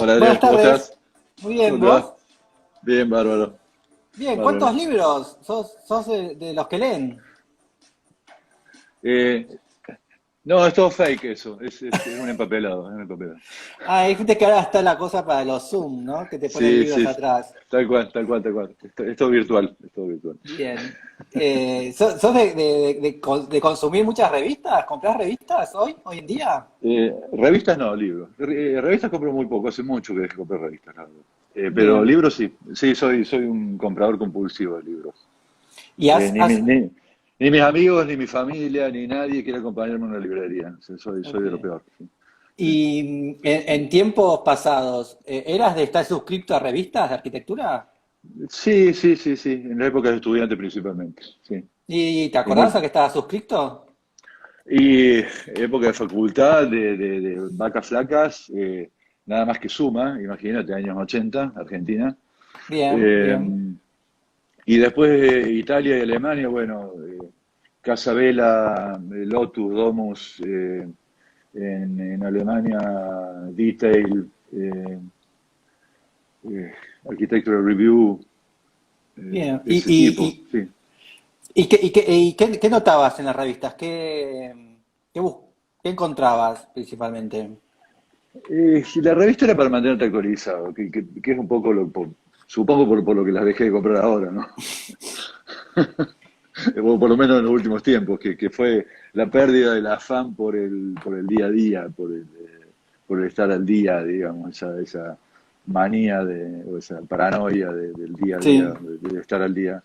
Hola Adrián, Buenas ¿cómo tardes. estás? Muy ¿Cómo bien, te va? ¿vos? Bien, bárbaro, Bien, ¿cuántos bárbaro. libros? ¿Sos de los que leen? Eh, no, es todo fake eso, es un empapelado, es un empapelado. Ah, dijiste que ahora está la cosa para los Zoom, ¿no? Que te ponen Sí, libros sí, atrás. tal cual, tal cual, tal cual. Es todo virtual, es todo virtual. Bien. ¿Sos de consumir muchas revistas? ¿Comprás revistas hoy en día? Revistas no, libros. Revistas compro muy poco, hace mucho que dejé de comprar revistas, la verdad. Pero Bien. libros sí, sí, soy un comprador compulsivo de libros. ¿Y Eh, ni, mi- ni, ni mis amigos, ni mi familia, ni nadie quiere acompañarme a una librería. O sea, soy ok. de lo peor. Sí. Sí. ¿Y en tiempos pasados, eras de estar suscrito a revistas de arquitectura? Sí, sí, sí, sí, en la época de estudiante principalmente, sí. ¿Y te Y, acordás a muy- que estabas suscrito? y época de facultad, de vacas flacas, nada más que Suma, imagínate, años 80, Argentina. Bien, Eh, bien. y después Italia y Alemania, bueno, Casa Vela, Lotus, Domus, en Alemania, Detail, eh, Architectural Review, Bien. ese tipo, sí. ¿Y qué notabas en las revistas? Qué, bus- qué encontrabas principalmente? Y la revista era para mantenerte actualizado, que es un poco supongo por lo que las dejé de comprar ahora, ¿no? O por lo menos en los últimos tiempos, que fue la pérdida del afán por el día a día, por el estar al día, digamos, esa manía o esa paranoia del día a día, Sí. de estar al día.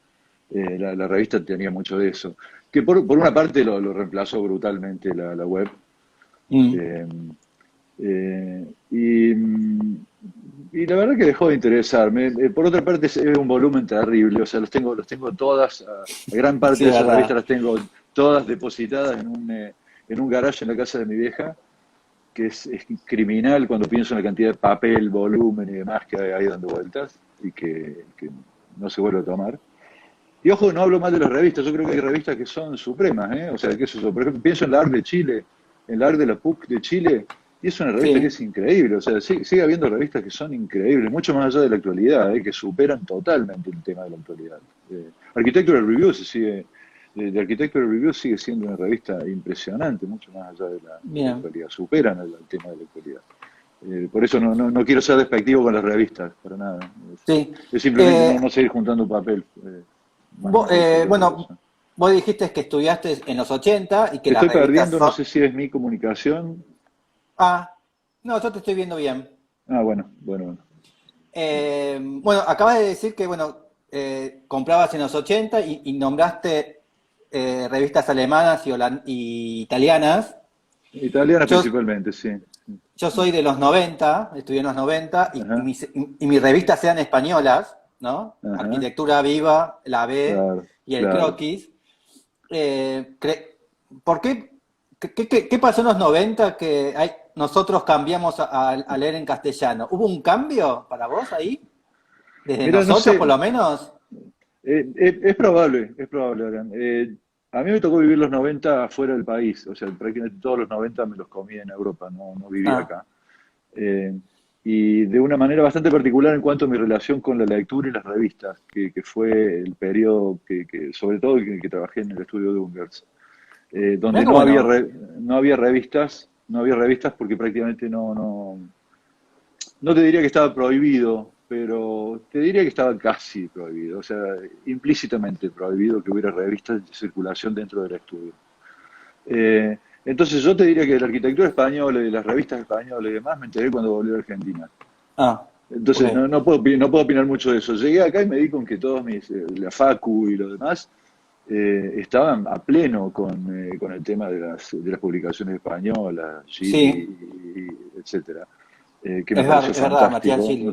La revista tenía mucho de eso. Que por una parte lo reemplazó brutalmente la web. Mm. eh, Eh, y la verdad que dejó de interesarme. Por otra parte, es un volumen terrible. O sea, los tengo todas, gran parte Sí, de es esas revistas verdad. las tengo todas depositadas en un garage en la casa de mi vieja, que es criminal cuando pienso en la cantidad de papel, volumen y demás que hay ahí dando vueltas y que no se vuelve a tomar. Y ojo, no hablo mal de las revistas, yo creo que hay revistas que son supremas, ¿eh? O sea, que eso, por ejemplo, pienso en la ARC de Chile, en la ARC de la PUC de Chile, y es una revista que Sí. es increíble, o sea, sigue habiendo revistas que son increíbles, mucho más allá de la actualidad, que superan totalmente el tema de la actualidad. Architectural Review de Architectural Review sigue siendo una revista impresionante, mucho más allá de la Bien. actualidad, superan el tema de la actualidad. Por eso no quiero ser despectivo con las revistas, para nada. Sí. Es simplemente Eh, no seguir juntando papel. Más que por otra bueno, cosa. vos dijiste que estudiaste en los 80 y que Te las estoy revistas perdiendo, no son... sé si es mi comunicación. Ah, no, yo te estoy viendo bien. Ah, bueno, bueno, bueno. Bueno, acabas de decir que, bueno, comprabas en los 80 y nombraste revistas alemanas y italianas. Italiana Yo, principalmente, sí. Yo soy de los 90, estudié en los 90 Ajá, y mis revistas eran españolas, ¿no? ajá, Arquitectura Viva, La B claro, y El claro. Croquis. Eh, cre- ¿Por qué pasó en los 90 que nosotros cambiamos a leer en castellano? ¿Hubo un cambio para vos ahí? ¿Desde Mira, no nosotros por sé, lo menos? es probable, Alan. A mí me tocó vivir los 90 fuera del país, o sea, prácticamente todos los 90 me los comí en Europa, no viví Ah, acá. Eh, y de una manera bastante particular en cuanto a mi relación con la lectura y las revistas, que fue el periodo sobre todo que trabajé en el estudio de Ungers, mirá donde qué bueno. no había revistas porque prácticamente no te diría que estaba prohibido, pero te diría que estaba casi prohibido, o sea, implícitamente prohibido que hubiera revistas de circulación dentro del estudio. Entonces yo te diría que de la arquitectura española y de las revistas españolas y demás me enteré cuando volví a Argentina. Ah, ok. Entonces no puedo opinar mucho de eso. Llegué acá y me di con que todos la Facu y lo demás, estaban a pleno con el tema de las publicaciones españolas, Sí, Gili, etcétera, que me pareció es verdad, Matías fantástico, Gili.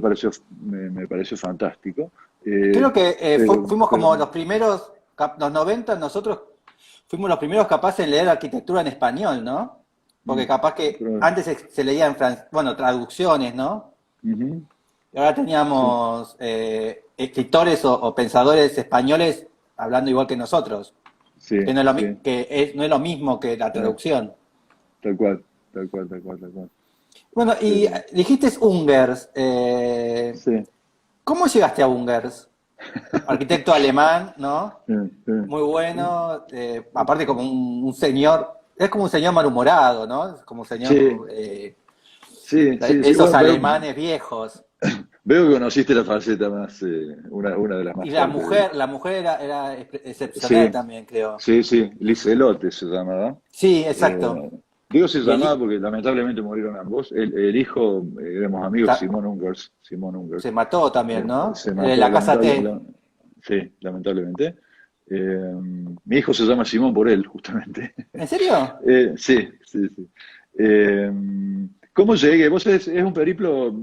me pareció fantástico. Eh, Creo que fuimos como pero los primeros, los 90 nosotros fuimos los primeros capaces de leer arquitectura en español, ¿no? Porque capaz que pero, antes se leía en francés, bueno, traducciones, ¿no? ujú, Y ahora sí, teníamos escritores o pensadores españoles hablando igual que nosotros, que sí, no sí, no es lo mismo que la claro, traducción. tal cual, tal cual, tal cual, tal cual. Bueno, y Eh, dijiste Ungers. sí, ¿Cómo llegaste a Ungers? Arquitecto alemán, ¿no? Muy sí, bueno, aparte como un señor, es como un señor malhumorado, ¿no? Es como un señor, sí, sí, sí, sí. esos Bueno, alemanes viejos. veo que conociste la faceta más, una de las Y más fuertes de él. la mujer era excepcional Sí, también, creo. sí, sí, Licelotte se llamaba. Sí, exacto. Eh, digo se Y llamaba porque lamentablemente murieron ambos. El hijo, éramos amigos, ta- Simón Ungers. Simón se Ungers. mató también, ¿no? Se En mató, la casa T. sí, lamentablemente. Mi hijo se llama Simón por él, justamente. ¿En serio? Sí, sí, sí. Eh, ¿Cómo llegué? Vos es un periplo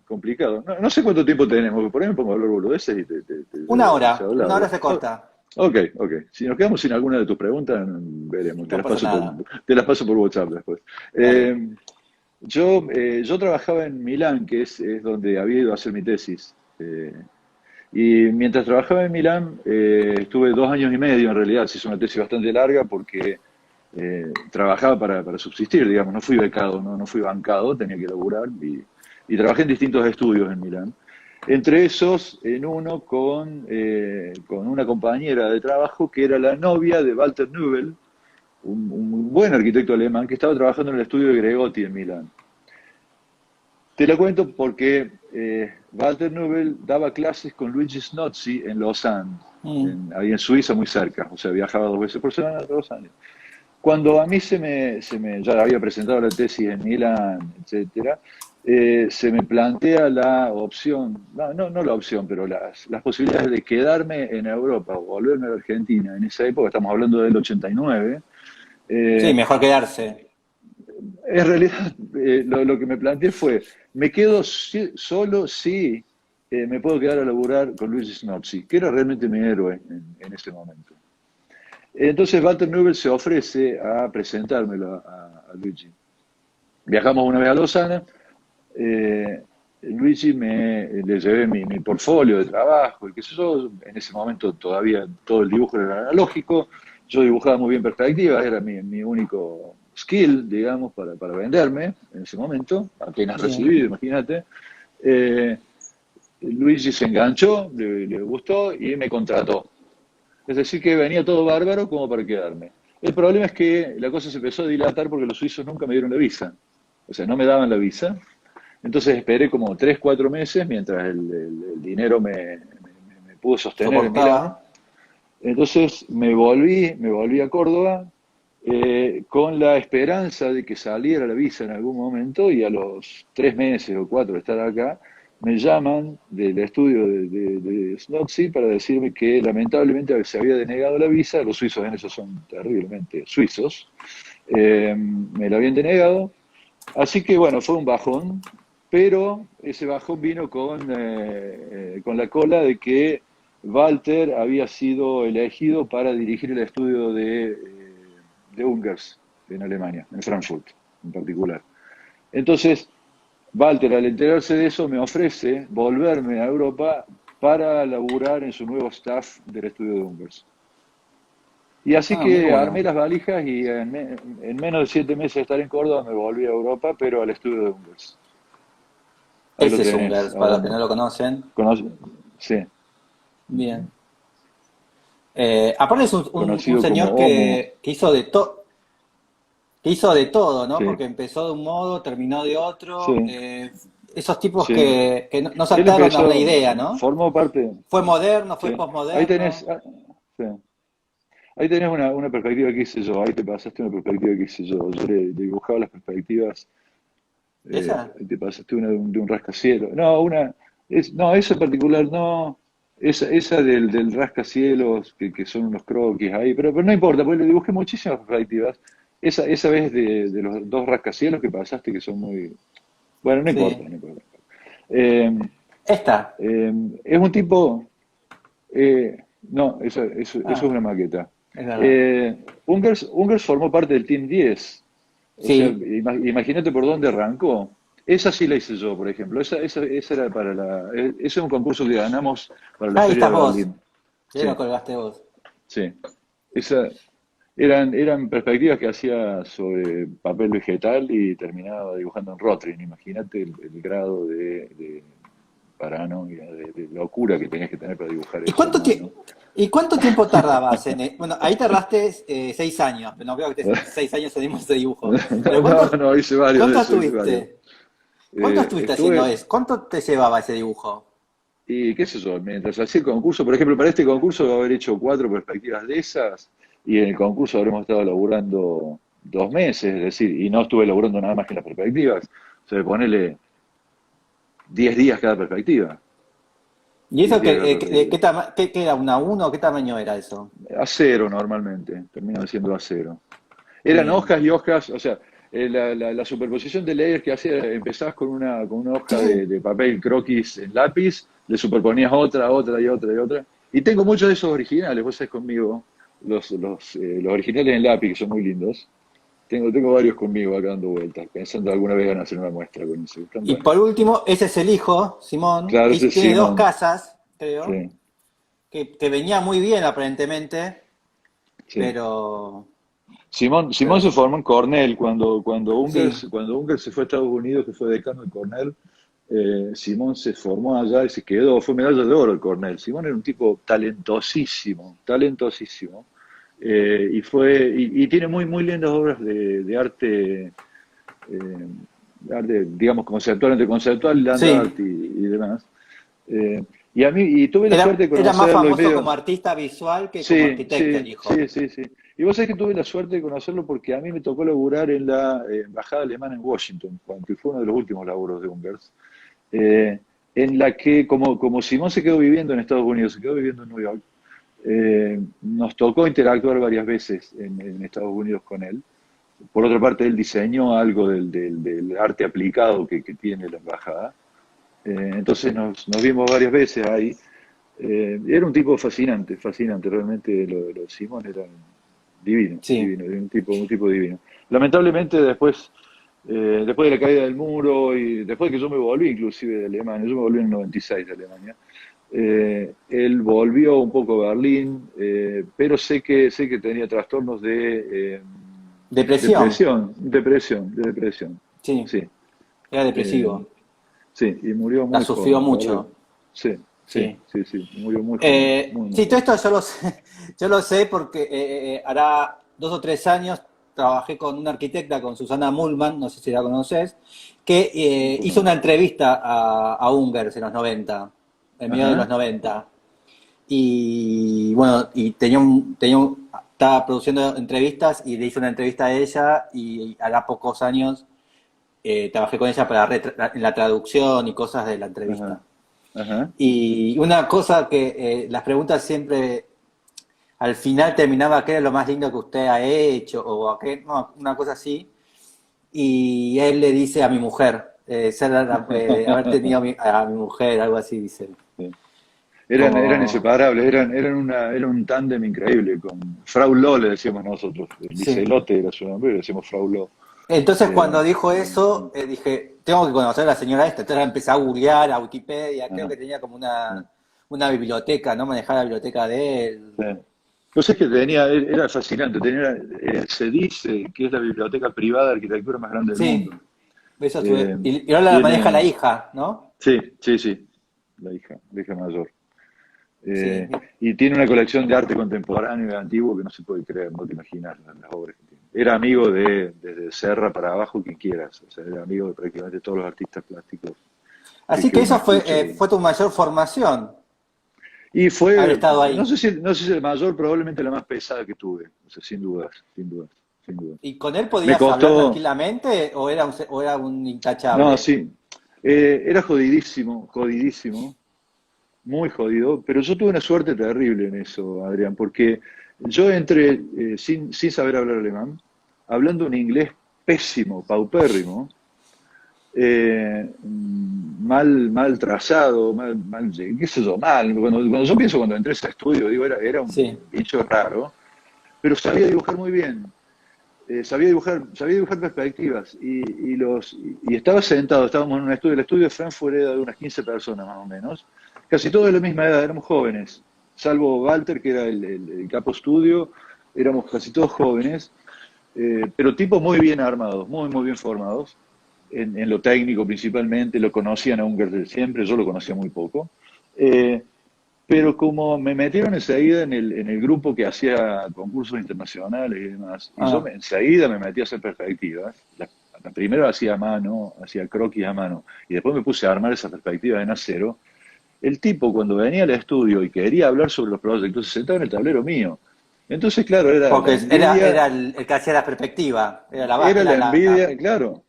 complicado. No, no sé cuánto tiempo tenemos, porque por ahí me pongo a hablar boludeces y te llevo demasiado Una hora largo. se Oh, corta. ok, ok. Si nos quedamos sin alguna de tus preguntas, veremos. No pasa nada. Te las paso por WhatsApp después. Dale. Yo trabajaba en Milán, que es donde había ido a hacer mi tesis. Y mientras trabajaba en Milán, estuve 2 años y medio en realidad, se hizo una tesis bastante larga porque trabajaba para subsistir, digamos, no fui becado, no fui bancado, tenía que laburar y trabajé en distintos estudios en Milán. Entre esos, en uno con una compañera de trabajo que era la novia de Walter Nubel, un buen arquitecto alemán que estaba trabajando en el estudio de Gregotti en Milán. Te la cuento porque Walter Nubel daba clases con Luigi Snozzi en Lausanne, Mm. ahí en Suiza, muy cerca. O sea, viajaba 2 veces por semana, 2 años. Cuando a mí ya había presentado la tesis en Milán, etcétera, se me plantea la opción, no la opción, pero las posibilidades de quedarme en Europa o volverme a Argentina. En esa época, estamos hablando del 89. Sí, eh, mejor quedarse. en realidad, lo que me planteé fue, me quedo solo si me puedo quedar a laburar con Luigi Snozzi, que era realmente mi héroe en ese momento. Entonces Walter Nubel se ofrece a presentármelo a Luigi. Viajamos una vez a Lausana, Luigi le llevé mi portfolio de trabajo y qué sé yo, en ese momento todavía todo el dibujo era analógico, yo dibujaba muy bien perspectivas, era mi único skill, digamos, para venderme en ese momento, apenas Sí. recibido, imagínate. Eh, Luigi se enganchó, le gustó y me contrató. Es decir, que venía todo bárbaro como para quedarme. El problema es que la cosa se empezó a dilatar porque los suizos nunca me dieron la visa. O sea, no me daban la visa. Entonces esperé como 3, 4 meses mientras el dinero me pudo sostener en Soportaba. Milán. Entonces me volví a Córdoba con la esperanza de que saliera la visa en algún momento y a los 3 meses o 4 de estar acá me llaman del estudio de Snozzi para decirme que lamentablemente se había denegado la visa, los suizos en eso son terriblemente suizos, me la habían denegado, así que bueno, fue un bajón, pero ese bajón vino con la cola de que Walter había sido elegido para dirigir el estudio de Ungers en Alemania, en Frankfurt en particular. Entonces, Walter, al enterarse de eso, me ofrece volverme a Europa para laburar en su nuevo staff del estudio de Ungers. Y así Ah, muy que armé bueno. las valijas y en menos de 7 meses de estar en Córdoba me volví a Europa, pero al estudio de Ungers. Ahí lo Ese es tenés, Ungers, para los que hablando. no lo conocen. Conoce- Sí, Bien. Aparte es un conocido como señor Omu. que hizo de todo, ¿no? Sí, Porque empezó de un modo, terminó de sí, otro. Esos tipos sí. que no Él saltaron a una empezó, idea, ¿no? formó parte. Fue moderno, fue Sí. Ahí tenés, posmoderno. sí. Ahí tenés una perspectiva que hice yo, ahí te pasaste una perspectiva que hice yo. Yo le dibujaba las perspectivas, ¿Esa? te pasaste una de un rascacielos. No, no, esa en particular no. Esa del rascacielos, que son unos croquis ahí, pero no importa, porque le dibujé muchísimas perspectivas. Esa vez de los dos rascacielos que pasaste, que son muy. Bueno, no importa, Sí. no importa. Eh, Esta. es un tipo. No, eso es Ah, una maqueta. es verdad. Ungers formó parte del Team 10. O sea, Sí. imagínate por dónde arrancó. Esa sí la hice yo, por ejemplo. Esa era ese es un concurso que ganamos para la Ah, ahí Feria estás de vos. Berlín. Sí, lo Sí, colgaste vos. sí. Esa, Eran perspectivas que hacía sobre papel vegetal y terminaba dibujando en Rotring. Imagínate el grado de paranoia, de locura que tenías que tener para dibujar ¿Y eso a mano. y cuánto tiempo tardabas bueno, ahí tardaste 6 años, pero no creo que 6 años en ese dibujo. Pero No, no, hice varios de ¿cuánto eso, hice varios. estuviste? ¿Cuánto estuviste haciendo Estuve, eso? ¿Cuánto te llevaba ese dibujo? y qué sé yo, mientras hacía el concurso, por ejemplo, para este concurso voy a haber hecho 4 perspectivas de esas, y en el concurso habremos estado laburando 2 meses, es decir, y no estuve laburando nada más que las perspectivas, o sea, ponerle 10 días cada perspectiva, ¿Y 10 eso días cada qué, perspectiva. qué era, una uno? ¿Qué tamaño era eso? Acero normalmente, terminan siendo acero. Eran Bien. hojas y hojas, o sea, la superposición de layers que hacía, empezabas con una hoja de papel croquis en lápiz, le superponías otra, otra y otra y otra. Y tengo muchos de esos originales, vos sabés conmigo, los originales en lápiz, que son muy lindos. Tengo varios conmigo acá dando vueltas, pensando alguna vez van a hacer una muestra con eso. Están Y buenos. por último, ese es el hijo, Simón, Claro, que ese es tiene dos Simón. casas, creo, Sí, que venía muy bien aparentemente, sí. pero, Simón pero se formó en Cornell sí. cuando Ungers se fue a Estados Unidos, que fue decano de Cornell. Simón se formó allá y se quedó, fue medalla de oro el Cornell. Simón era un tipo talentosísimo, talentosísimo. Y tiene muy, muy lindas obras de arte, digamos, conceptual, entre conceptual, land art Sí, y demás. Y a mí, y tuve la suerte de era más conocerlo y famoso medio. como artista visual que como Sí, arquitecto, el sí, hijo. sí, sí, sí. Y vos sabés que tuve la suerte de conocerlo porque a mí me tocó laburar en la embajada alemana en Washington, que fue uno de los últimos laburos de Ungers, eh, en la que, como Simón se quedó viviendo en Estados Unidos, se quedó viviendo en New York, nos tocó interactuar varias veces en Estados Unidos con él. Por otra parte, él diseñó algo del arte aplicado que tiene la embajada. Entonces nos vimos varias veces ahí. Era un tipo fascinante, fascinante, realmente lo de Simón era divino, Sí. divino, era un tipo divino. Lamentablemente después de la caída del muro y después de que yo me volví inclusive de Alemania, yo me volví en el 96 de Alemania, él volvió un poco a Berlín, pero sé que tenía trastornos de Depresión. depresión, Sí, sí. era Eh, depresivo. sí, y murió La muy sufrió joven, la verdad. mucho. Sí, sí, Sí. sí, sí, murió muy joven, muy, muy Sí, todo joven. esto yo lo sé, yo lo sé porque hará 2 o 3 años trabajé con una arquitecta, con Susana Mullman, no sé si la conoces, que No hizo conozco. una entrevista a Ungers en los 90, en medio de los Ajá, 90. Y bueno, estaba produciendo entrevistas y le hice una entrevista a ella y hará pocos años trabajé con ella para en la traducción y cosas de la ajá, entrevista. ajá. Y una cosa que las preguntas siempre al final terminaba, ¿qué es lo más lindo que usted ha hecho? O no, una cosa así. Y él le dice a mi mujer, haber tenido a mi mujer, algo así, dice. Sí. Eran Como, inseparables, era un tándem increíble. Con Frau Lo le decíamos nosotros, sí. Licelote era su nombre, le decíamos Frau Lo. Entonces cuando Eh, dijo eso, dije, tengo que conocer a la señora esta. Entonces empecé a googlear, a Wikipedia, creo ajá, que tenía como ajá, una biblioteca, ¿no? Manejaba la biblioteca de él. sí. Entonces que era fascinante, se dice que es la biblioteca privada de arquitectura más grande del Sí, mundo. eso Eh, estuve. Y ahora la maneja la tiene, hija, ¿no? sí, sí, sí, la hija mayor. Sí. Eh, y tiene una colección de arte contemporáneo y antiguo que no se puede creer, no te imaginas las obras que tiene. Era amigo desde Serra para abajo, quien quieras. O sea, era amigo de prácticamente todos los artistas plásticos que, Así que que uno eso escucha. fue tu mayor formación, Y haber fue, estado no ahí. sé si, no sé si el mayor, probablemente la más pesada que tuve. O sea, sin dudas, sin dudas, sin dudas. ¿Y con él Me podías hablar costó, tranquilamente o era un no, intachable? sí, era jodidísimo, jodidísimo. Muy jodido, pero yo tuve una suerte terrible en eso, Adrián, porque yo entré sin saber hablar alemán, hablando un inglés pésimo, paupérrimo, mal trazado, qué sé yo, mal. Cuando yo pienso cuando entré a ese estudio, digo, era un Sí, bicho raro, pero sabía dibujar muy bien. Sabía dibujar perspectivas y estaba sentado, estábamos en un estudio, el estudio de Frankfurt era de unas 15 personas más o menos, casi todos de la misma edad, éramos jóvenes, salvo Walter, que era el capo estudio, éramos casi todos jóvenes, pero tipos muy bien armados, muy bien formados, en lo técnico principalmente, lo conocían a Unger de siempre, yo lo conocía muy poco. Eh, pero como me metieron enseguida en el grupo que hacía concursos internacionales y demás, y Ah, enseguida me metí a hacer perspectivas, la primera hacía a mano, hacía croquis a mano, y después me puse a armar esas perspectivas en acero. El tipo cuando venía al estudio y quería hablar sobre los proyectos se sentaba en el tablero mío. Entonces, claro, era la porque era envidia, el que hacía la perspectiva, era era la envidia, claro,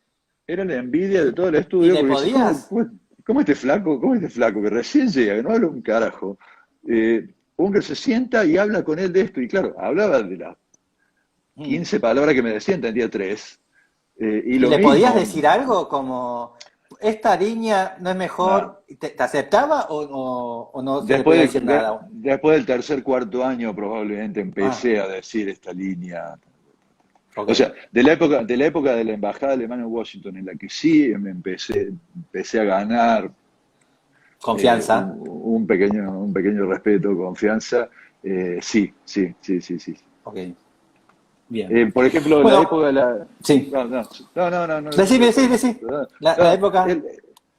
era la envidia de todo el ¿Y estudio le porque dice, podías? cómo este flaco que recién llega, que no habla un carajo? Unger se sienta y habla con él de esto, y claro, hablaba de las Mm. 15 palabras que me decía, entendía tres. Y ¿Y lo le podías mismo, decir algo como, esta línea no es nada. mejor? ¿Te aceptaba o no se le podía decir nada? Después del tercer, cuarto año probablemente Ah, empecé a decir esta línea. ok. O sea, de la época de la embajada alemana en Washington, en la que sí empecé a ganar Confianza. un pequeño respeto, confianza, sí. Ok, bien. Por ejemplo, en la Bueno, época de la... sí. No, Decime, sí, decí. no, La no, época.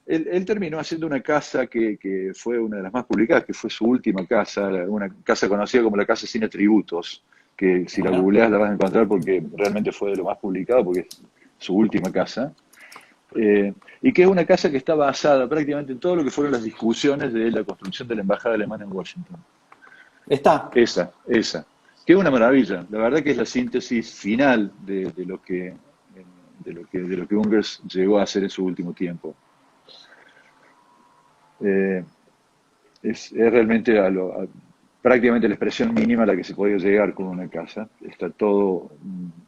él terminó haciendo una casa que fue una de las más publicadas, que fue su última casa, una casa conocida como la Casa Cine Tributos, que si la Bueno, googleas la vas a encontrar porque realmente fue de lo más publicado, porque es su última casa. Y que es una casa que está basada prácticamente en todo lo que fueron las discusiones de la construcción de la embajada alemana en Washington. está. Esa. Que es una maravilla. La verdad que es la síntesis final de lo que Ungers llegó a hacer en su último tiempo. Eh, es realmente prácticamente la expresión mínima a la que se podía llegar con una casa. Está todo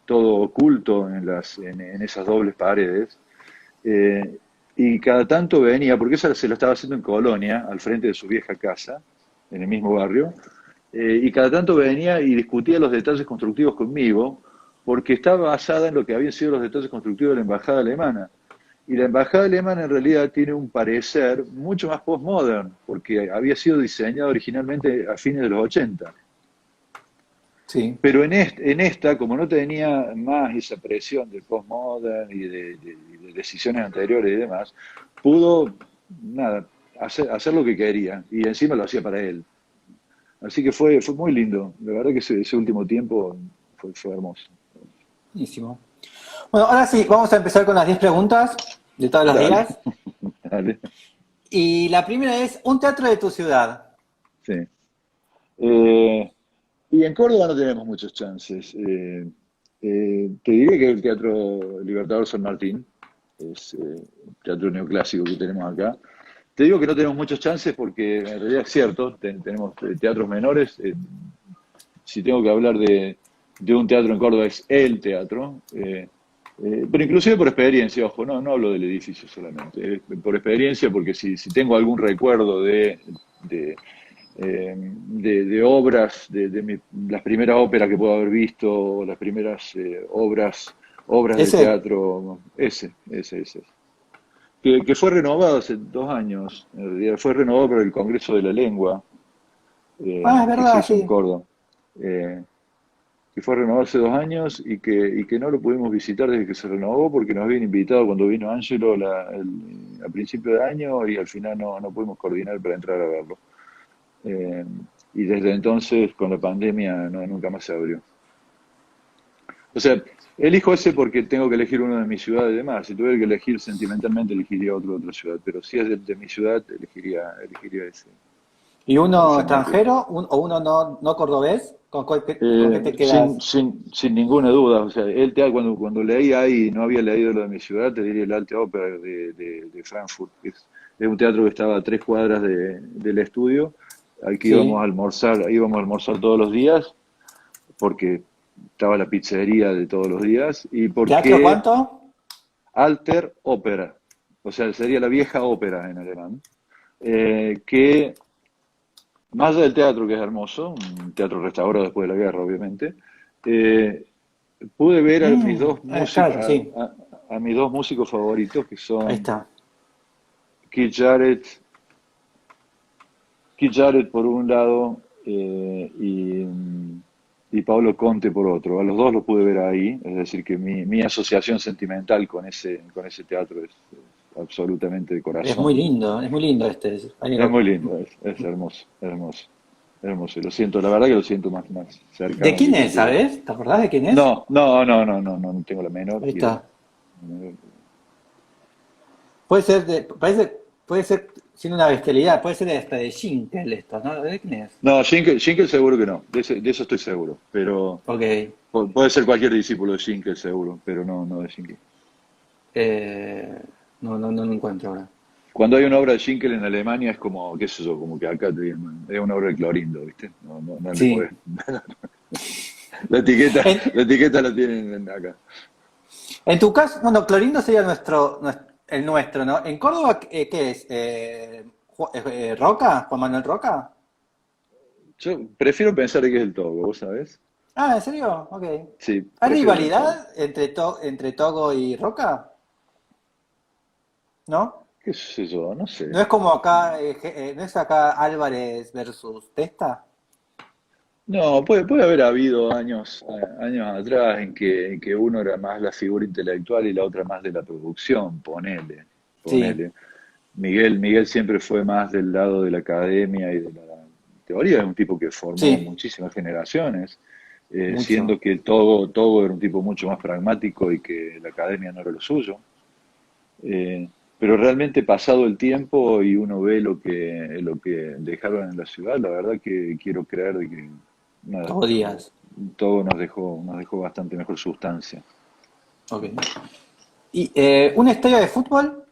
oculto en esas dobles paredes. Eh, y cada tanto venía, porque eso se lo estaba haciendo en Colonia, al frente de su vieja casa, en el mismo barrio, y cada tanto venía y discutía los detalles constructivos conmigo, porque estaba basada en lo que habían sido los detalles constructivos de la embajada alemana. Y la embajada alemana en realidad tiene un parecer mucho más postmodern, porque había sido diseñada originalmente a fines de los 80. Sí. Pero en esta, como no tenía más esa presión del postmodern y de decisiones anteriores y demás, pudo, nada, hacer lo que quería. Y encima lo hacía para él. Así que fue muy lindo. La verdad que ese último tiempo fue hermoso. Buenísimo. Bueno, ahora sí, vamos a empezar con las 10 preguntas de todos los Dale, días. dale. Y la primera es, un teatro de tu ciudad. Sí. Eh, y en Córdoba no tenemos muchos chances. Te diré que el Teatro Libertador San Martín es un teatro neoclásico que tenemos acá. Te digo que no tenemos muchos chances porque en realidad es cierto, tenemos teatros menores. Si tengo que hablar de un teatro en Córdoba es el teatro. Pero inclusive por experiencia, ojo, no hablo del edificio solamente, por experiencia porque si tengo algún recuerdo de, de obras, las primeras óperas que puedo haber visto, o las primeras obras de Ese. teatro, ese. Que fue renovado hace 2 años, en realidad fue renovado por el Congreso de la Lengua, Ah, es que se verdad, hizo en sí. Córdoba, eh, que fue renovado hace 2 años y que no lo pudimos visitar desde que se renovó porque nos habían invitado cuando vino Ángelo a principio de año y al final no pudimos coordinar para entrar a verlo. Eh, y desde entonces, con la pandemia, nunca más se abrió. O sea, elijo ese porque tengo que elegir uno de mi ciudad y demás. Si tuviera que elegir sentimentalmente, elegiría otro de otra ciudad. Pero si es de mi ciudad, elegiría ese, ¿Y el de uno San Martín. extranjero o uno no cordobés? ¿Con qué te quedas? Sin ninguna duda, o sea, cuando leí ahí y no había leído lo de mi ciudad, te diría el Alte Oper de Frankfurt, que es un teatro que estaba a 3 cuadras del estudio, al que Sí. íbamos a almorzar todos los días, porque estaba la pizzería de todos los días, y ¿Teatro porque cuánto? Alter Opera, o sea, sería la vieja ópera en alemán, que más allá del teatro, que es hermoso, un teatro restaurado después de la guerra, obviamente, eh, pude ver a mis dos músicos, Claro, sí. a mis dos músicos favoritos, que Ahí son está. Keith Jarrett, Keith Jarrett por un lado, y y Pablo Conte por otro. A los dos los pude ver ahí, es decir, que mi asociación sentimental con ese teatro es absolutamente de corazón. es muy lindo este. Ahí Es muy lindo, es hermoso, hermoso, hermoso. Y lo siento, la verdad que lo siento más ¿De cercano que quién es, cualquier otro. sabes? ¿Te acordás de quién es? No tengo la menor Ahí idea. está. Puede ser puede ser, sin una bestialidad, puede ser hasta de Jinkel esto, ¿no? ¿De quién es? No, Schinkel seguro que no, de eso estoy seguro, pero Ok. puede ser cualquier discípulo de Schinkel seguro, pero no de Schinkel. Eh, no lo encuentro ahora. Cuando hay una obra de Schinkel en Alemania es como, qué sé yo, como que acá te digan, es una obra de Clorindo, ¿viste? No le Sí. puedes. La etiqueta, En, la etiqueta la tienen acá. en tu caso, bueno, Clorindo sería el nuestro, ¿no? ¿En Córdoba qué es? ¿Roca? ¿Juan Manuel Roca? Yo prefiero pensar que es el Togo, ¿vos sabés? Ah, ¿en serio? Ok. Sí, ¿Hay prefiero pensar. rivalidad entre Togo y Roca? ¿No? ¿Qué sé yo? No sé. ¿No es como acá, no es acá Álvarez versus Testa? No, puede haber habido años atrás en que uno era más la figura intelectual y la otra más de la producción, Sí, ponele. Miguel siempre fue más del lado de la academia y de la teoría, es un tipo que formó sí, muchísimas generaciones, mucho. siendo que Togo era un tipo mucho más pragmático y que la academia no era lo suyo. Pero realmente pasado el tiempo y uno ve lo que dejaron en la ciudad, la verdad que quiero creer de que nada, Todos días. todo nos dejó bastante mejor sustancia. Ok. ¿Y un estadio de fútbol?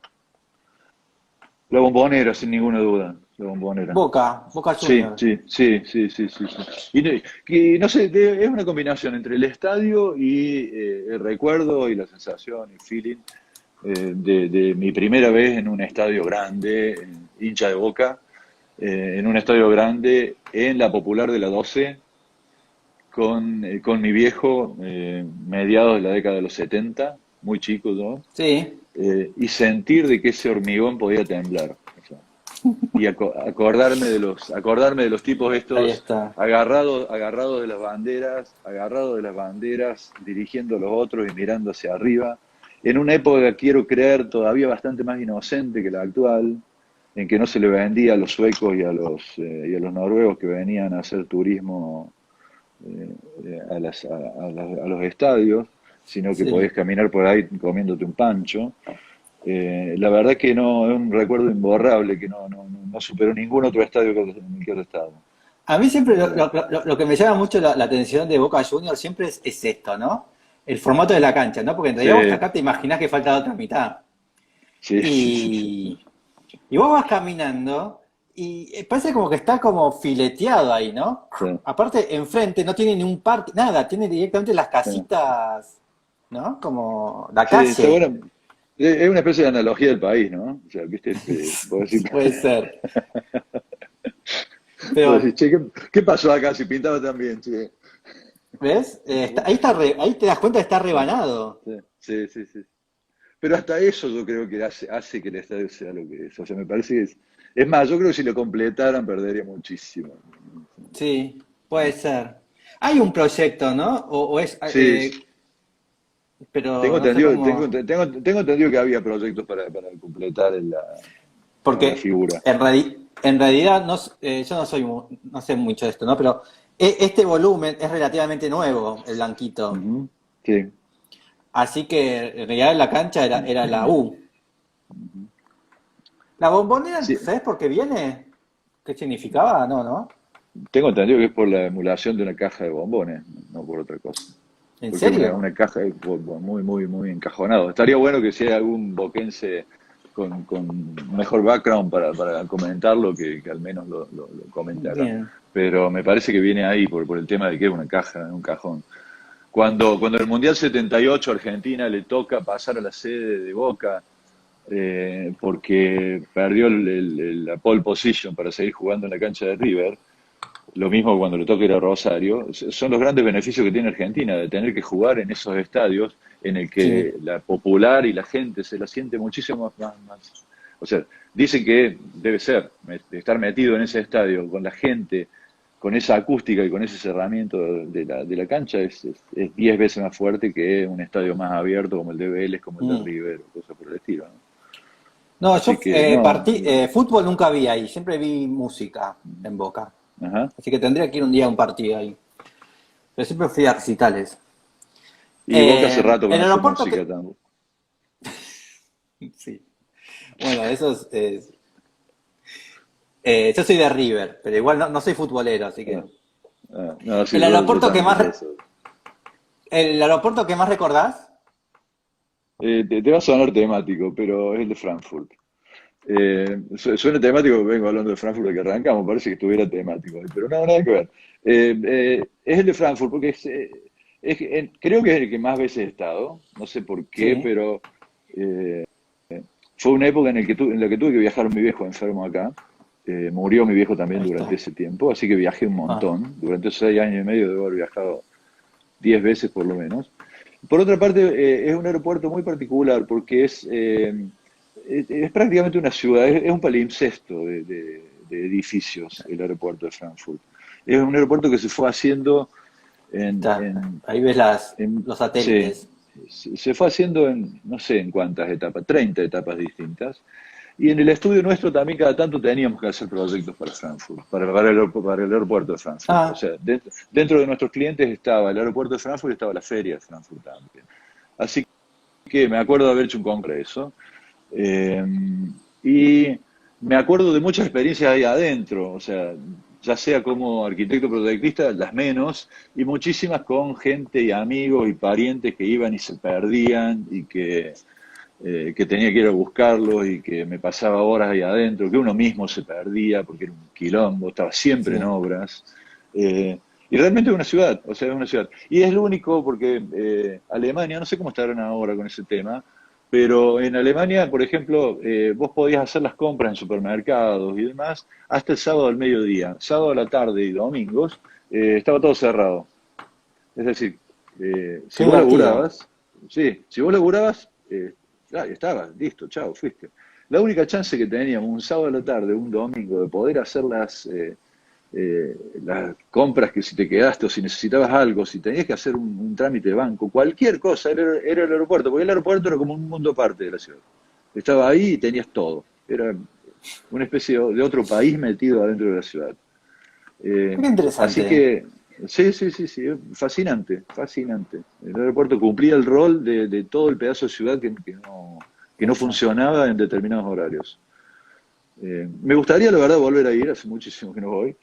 La Bombonera, sin ninguna duda, la Bombonera. Boca Sí, Juniors. sí. Y no sé, es una combinación entre el estadio y el recuerdo y la sensación y feeling de mi primera vez en un estadio grande, hincha de Boca, en un estadio grande en la Popular de la 12, con mi viejo, mediados de la década de los 70, muy chico yo, Sí, y sentir de que ese hormigón podía temblar. O sea, y acordarme de los tipos ahí estos está. agarrados de las banderas, dirigiendo a los otros y mirando hacia arriba, en una época, quiero creer, todavía bastante más inocente que la actual, en que no se le vendía a los suecos y a los noruegos que venían a hacer turismo a los estadios, sino que podías Sí. caminar por ahí comiéndote un pancho. La verdad que no, es un recuerdo imborrable que no superó ningún otro estadio en el que he estado. A mí siempre Eh, lo que me llama mucho la atención de Boca Juniors siempre es esto, ¿no? El formato de la cancha, ¿no? Porque en realidad vos sí, acá te imaginás que falta la otra mitad. sí. Y, y vos vas caminando y parece como que está como fileteado ahí, ¿no? Sí, Aparte, enfrente no tiene ni un parque, nada, tiene directamente las sí. casitas, ¿no? Como la Sí, está calle. bueno. Es una especie de analogía del país, ¿no? O sea, viste, vos decís, Puede ser. vos decís, Pero, che, ¿qué pasó acá si pintaba tan bien, che? ¿ves? Ahí está ahí te das cuenta que está Sí, rebanado. sí. Pero hasta eso yo creo que hace que el estadio sea lo que es. O sea, me parece que es más, yo creo que si lo completaran perdería muchísimo. Sí, puede ser. Hay un proyecto, ¿no? O es, Sí, pero no sé cómo. tengo entendido que había proyectos para completar la Porque figura. en realidad no, yo no sé mucho de esto, ¿no? Pero este volumen es relativamente nuevo, el blanquito. Ujú, sí. Así que en realidad la cancha era la U. ¿La bombonera, Sí, sabes por qué viene? ¿Qué significaba? No, ¿no? tengo entendido que es por la emulación de una caja de bombones, no por otra cosa. ¿En Porque es serio? una caja muy encajonado. Estaría bueno que si hay algún boquense con mejor background para comentarlo, que al menos lo comente acá. Bien. Pero me parece que viene ahí por el tema de que es una caja, un cajón. Cuando el Mundial 78 Argentina le toca pasar a la sede de Boca, porque perdió la pole position para seguir jugando en la cancha de River, lo mismo cuando le toca ir a Rosario, son los grandes beneficios que tiene Argentina de tener que jugar en esos estadios en el que Sí, la popular y la gente se la siente muchísimo más. O sea, dicen que debe ser, estar metido en ese estadio con la gente, con esa acústica y con ese cerramiento de la cancha es 10 veces más fuerte que un estadio más abierto como el de Vélez, como el de Mm. River, o cosas por el estilo, ¿no? No, yo Así que no, fútbol nunca vi ahí, siempre vi música en Boca. ajá. Así que tendría que ir un día a un partido ahí. Pero siempre fui a recitales. Y Boca hace rato que El no hace aeropuerto música que... tampoco. Sí. Bueno, yo soy de River, pero igual no soy futbolero, así que... Ah, no, sí, ¿El yo aeropuerto que también más, soy de eso. el aeropuerto que más recordás? Te va a sonar temático, pero es el de Frankfurt. Suena temático, vengo hablando de Frankfurt de que arrancamos, parece que estuviera temático, pero no, nada que ver. Es el de Frankfurt porque creo que es el que más veces he estado, no sé por qué, Sí. pero fue una época en la que tuve que viajar mi viejo enfermo acá. Murió mi viejo también Ahí durante está. ese tiempo, así que viajé un Ah, montón. Durante esos 6 años y medio debo haber viajado 10 veces por lo menos. Por otra parte, es un aeropuerto muy particular porque es prácticamente una ciudad, es un palimpsesto de edificios el aeropuerto de Frankfurt. Es un aeropuerto que se fue haciendo en, está. en, Ahí ves los sí, satélites. se fue haciendo en no sé en cuántas etapas, 30 etapas distintas. Y en el estudio nuestro también cada tanto teníamos que hacer proyectos para Frankfurt, para el aeropuerto de Frankfurt. O Ah, sea, dentro de nuestros clientes estaba el aeropuerto de Frankfurt y estaba la feria de Frankfurt también. Así que me acuerdo de haber hecho un congreso. eh, y me acuerdo de muchas experiencias ahí adentro, o sea, ya sea como arquitecto proyectista, las menos, y muchísimas con gente y amigos y parientes que iban y se perdían y que tenía que ir a buscarlos y que me pasaba horas ahí adentro, que uno mismo se perdía porque era un quilombo, estaba siempre en sí. obras. Eh, y realmente es una ciudad, o sea, es una ciudad. Y es lo único porque Alemania, no sé cómo estarán ahora con ese tema, pero en Alemania, por ejemplo, vos podías hacer las compras en supermercados y demás hasta el sábado al mediodía. Sábado a la tarde y domingos estaba todo cerrado. Es decir, Qué si vos divertido. laburabas, sí, si vos laburabas, estabas, listo, chao, fuiste. La única chance que teníamos un sábado a la tarde, un domingo, de poder hacer las compras que si te quedaste o si necesitabas algo, si tenías que hacer un trámite de banco, cualquier cosa, era el aeropuerto, porque el aeropuerto era como un mundo aparte de la ciudad. Estaba ahí y tenías todo. Era una especie de otro país metido adentro de la ciudad. Eh, Qué Así interesante. que, sí, sí, sí, sí, fascinante, fascinante. El aeropuerto cumplía el rol de todo el pedazo de ciudad que no Esa. funcionaba en determinados horarios. Me gustaría, la verdad, volver a ir, hace muchísimo que no voy.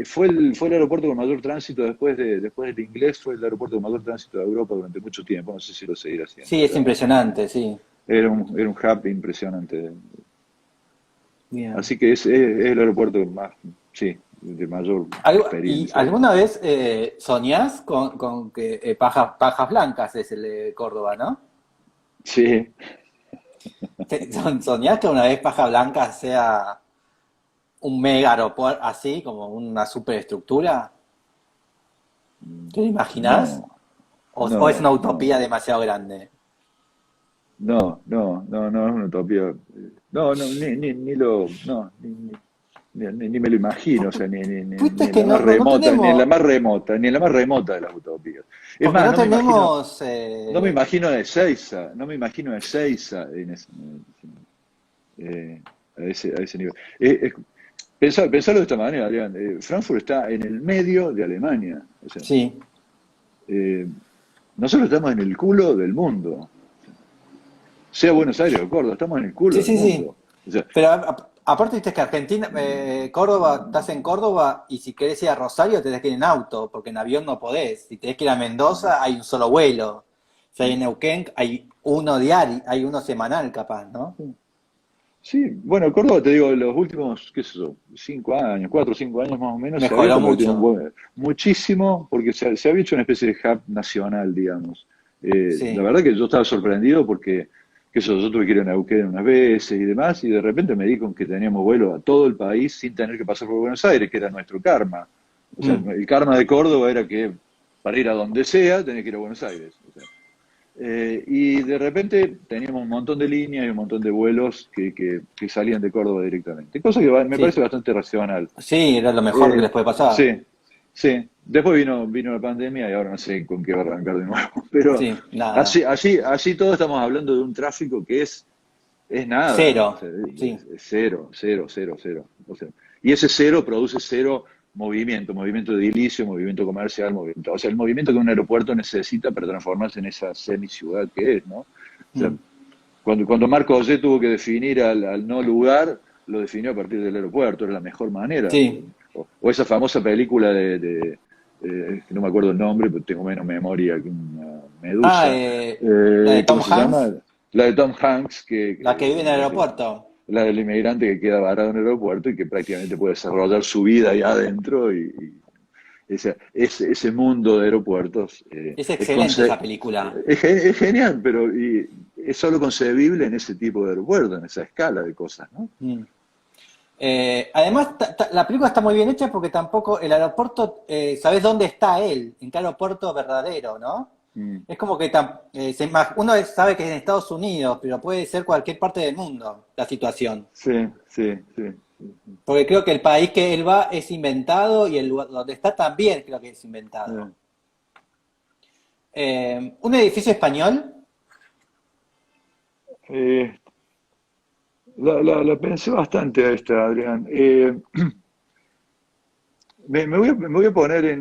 Fue el aeropuerto con mayor tránsito después del inglés, fue el aeropuerto con mayor tránsito de Europa durante mucho tiempo, no sé si lo seguirá haciendo. Sí, es impresionante, sí. Era un hub impresionante. Bien. Así que es el aeropuerto más, sí, de mayor ¿Y experiencia, alguna digamos. vez soñás con que Pajas Blancas es el de Córdoba, ¿no? Sí, ¿Soñás que una vez Paja Blanca sea un mega aeropuerto así, como una superestructura? ¿Te lo imaginás? no, O es una no, utopía no, demasiado grande? no, no, no, no es una utopía. No, no, no, ni me lo imagino, o sea, ni Viste en que la más no remota, ni en la tenemos, más remota, ni en la más remota de las utopías. Es porque más, no no me imagino, tenemos, no me imagino a Ezeiza, no me imagino a Ezeiza eh, a ese nivel. Pensalo de esta manera, Adrián. Frankfurt está en el medio de Alemania. O sea, sí, eh, nosotros estamos en el culo del mundo. Sea Buenos Aires o Córdoba, estamos en el culo sí, del sí, sí. mundo. O sea, Pero aparte viste que Argentina, Córdoba, estás en Córdoba y si querés ir a Rosario tenés que ir en auto, porque en avión no podés. Si tenés que ir a Mendoza hay un solo vuelo. Si hay en Neuquén hay uno diario, hay uno semanal capaz, ¿no? sí, bueno, Córdoba, te digo, los últimos, qué sé yo, 5 años, 4 o 5 años más o menos, se había Mejoró convertido en mucho. muchísimo, porque se había hecho una especie de hub nacional, digamos. La Sí. verdad que yo estaba sorprendido porque, qué sé yo tuve que ir a Neuquén unas veces y demás, y de repente me di con que teníamos vuelo a todo el país sin tener que pasar por Buenos Aires, que era nuestro karma. O sea, Mm. el karma de Córdoba era que para ir a donde sea tenés que ir a Buenos Aires. O sea, Y de repente teníamos un montón de líneas y un montón de vuelos que salían de Córdoba directamente. Cosa que me parece Sí, bastante racional. sí, era lo mejor que Eh, les puede pasar. sí, sí. Después vino la pandemia y ahora no sé con qué va a arrancar de nuevo. Pero Sí, nada. así todos estamos hablando de un tráfico que es nada. O sea, Cero, sí. es cero, cero, cero, cero. O sea, y ese cero produce cero movimiento edilicio, movimiento comercial, movimiento. O sea, el movimiento que un aeropuerto necesita para transformarse en esa semiciudad que es, ¿no? O sea, Mm. cuando Marco José tuvo que definir al no lugar, lo definió a partir del aeropuerto, era la mejor manera. Sí. O esa famosa película que no me acuerdo el nombre, pero tengo menos memoria que una Ah, medusa. la de Tom ¿Cómo se llama? Hanks, La de Tom Hanks, la que vive en el aeropuerto. la del inmigrante que queda varado en el aeropuerto y que prácticamente puede desarrollar su vida ahí adentro y ese mundo de aeropuertos Es excelente esa película. es genial, pero es solo concebible en ese tipo de aeropuerto, en esa escala de cosas, ¿no? Mm. Además, la película está muy bien hecha porque tampoco el aeropuerto, sabes dónde está él, en qué aeropuerto verdadero, ¿no? Mm. Es como que uno sabe que es en Estados Unidos, pero puede ser cualquier parte del mundo la situación. Sí, sí, sí. Porque creo que el país que él va es inventado y el lugar donde está también creo que es Eh, inventado. Un edificio español. eh, la pensé bastante a esta, Adrián. Me voy a poner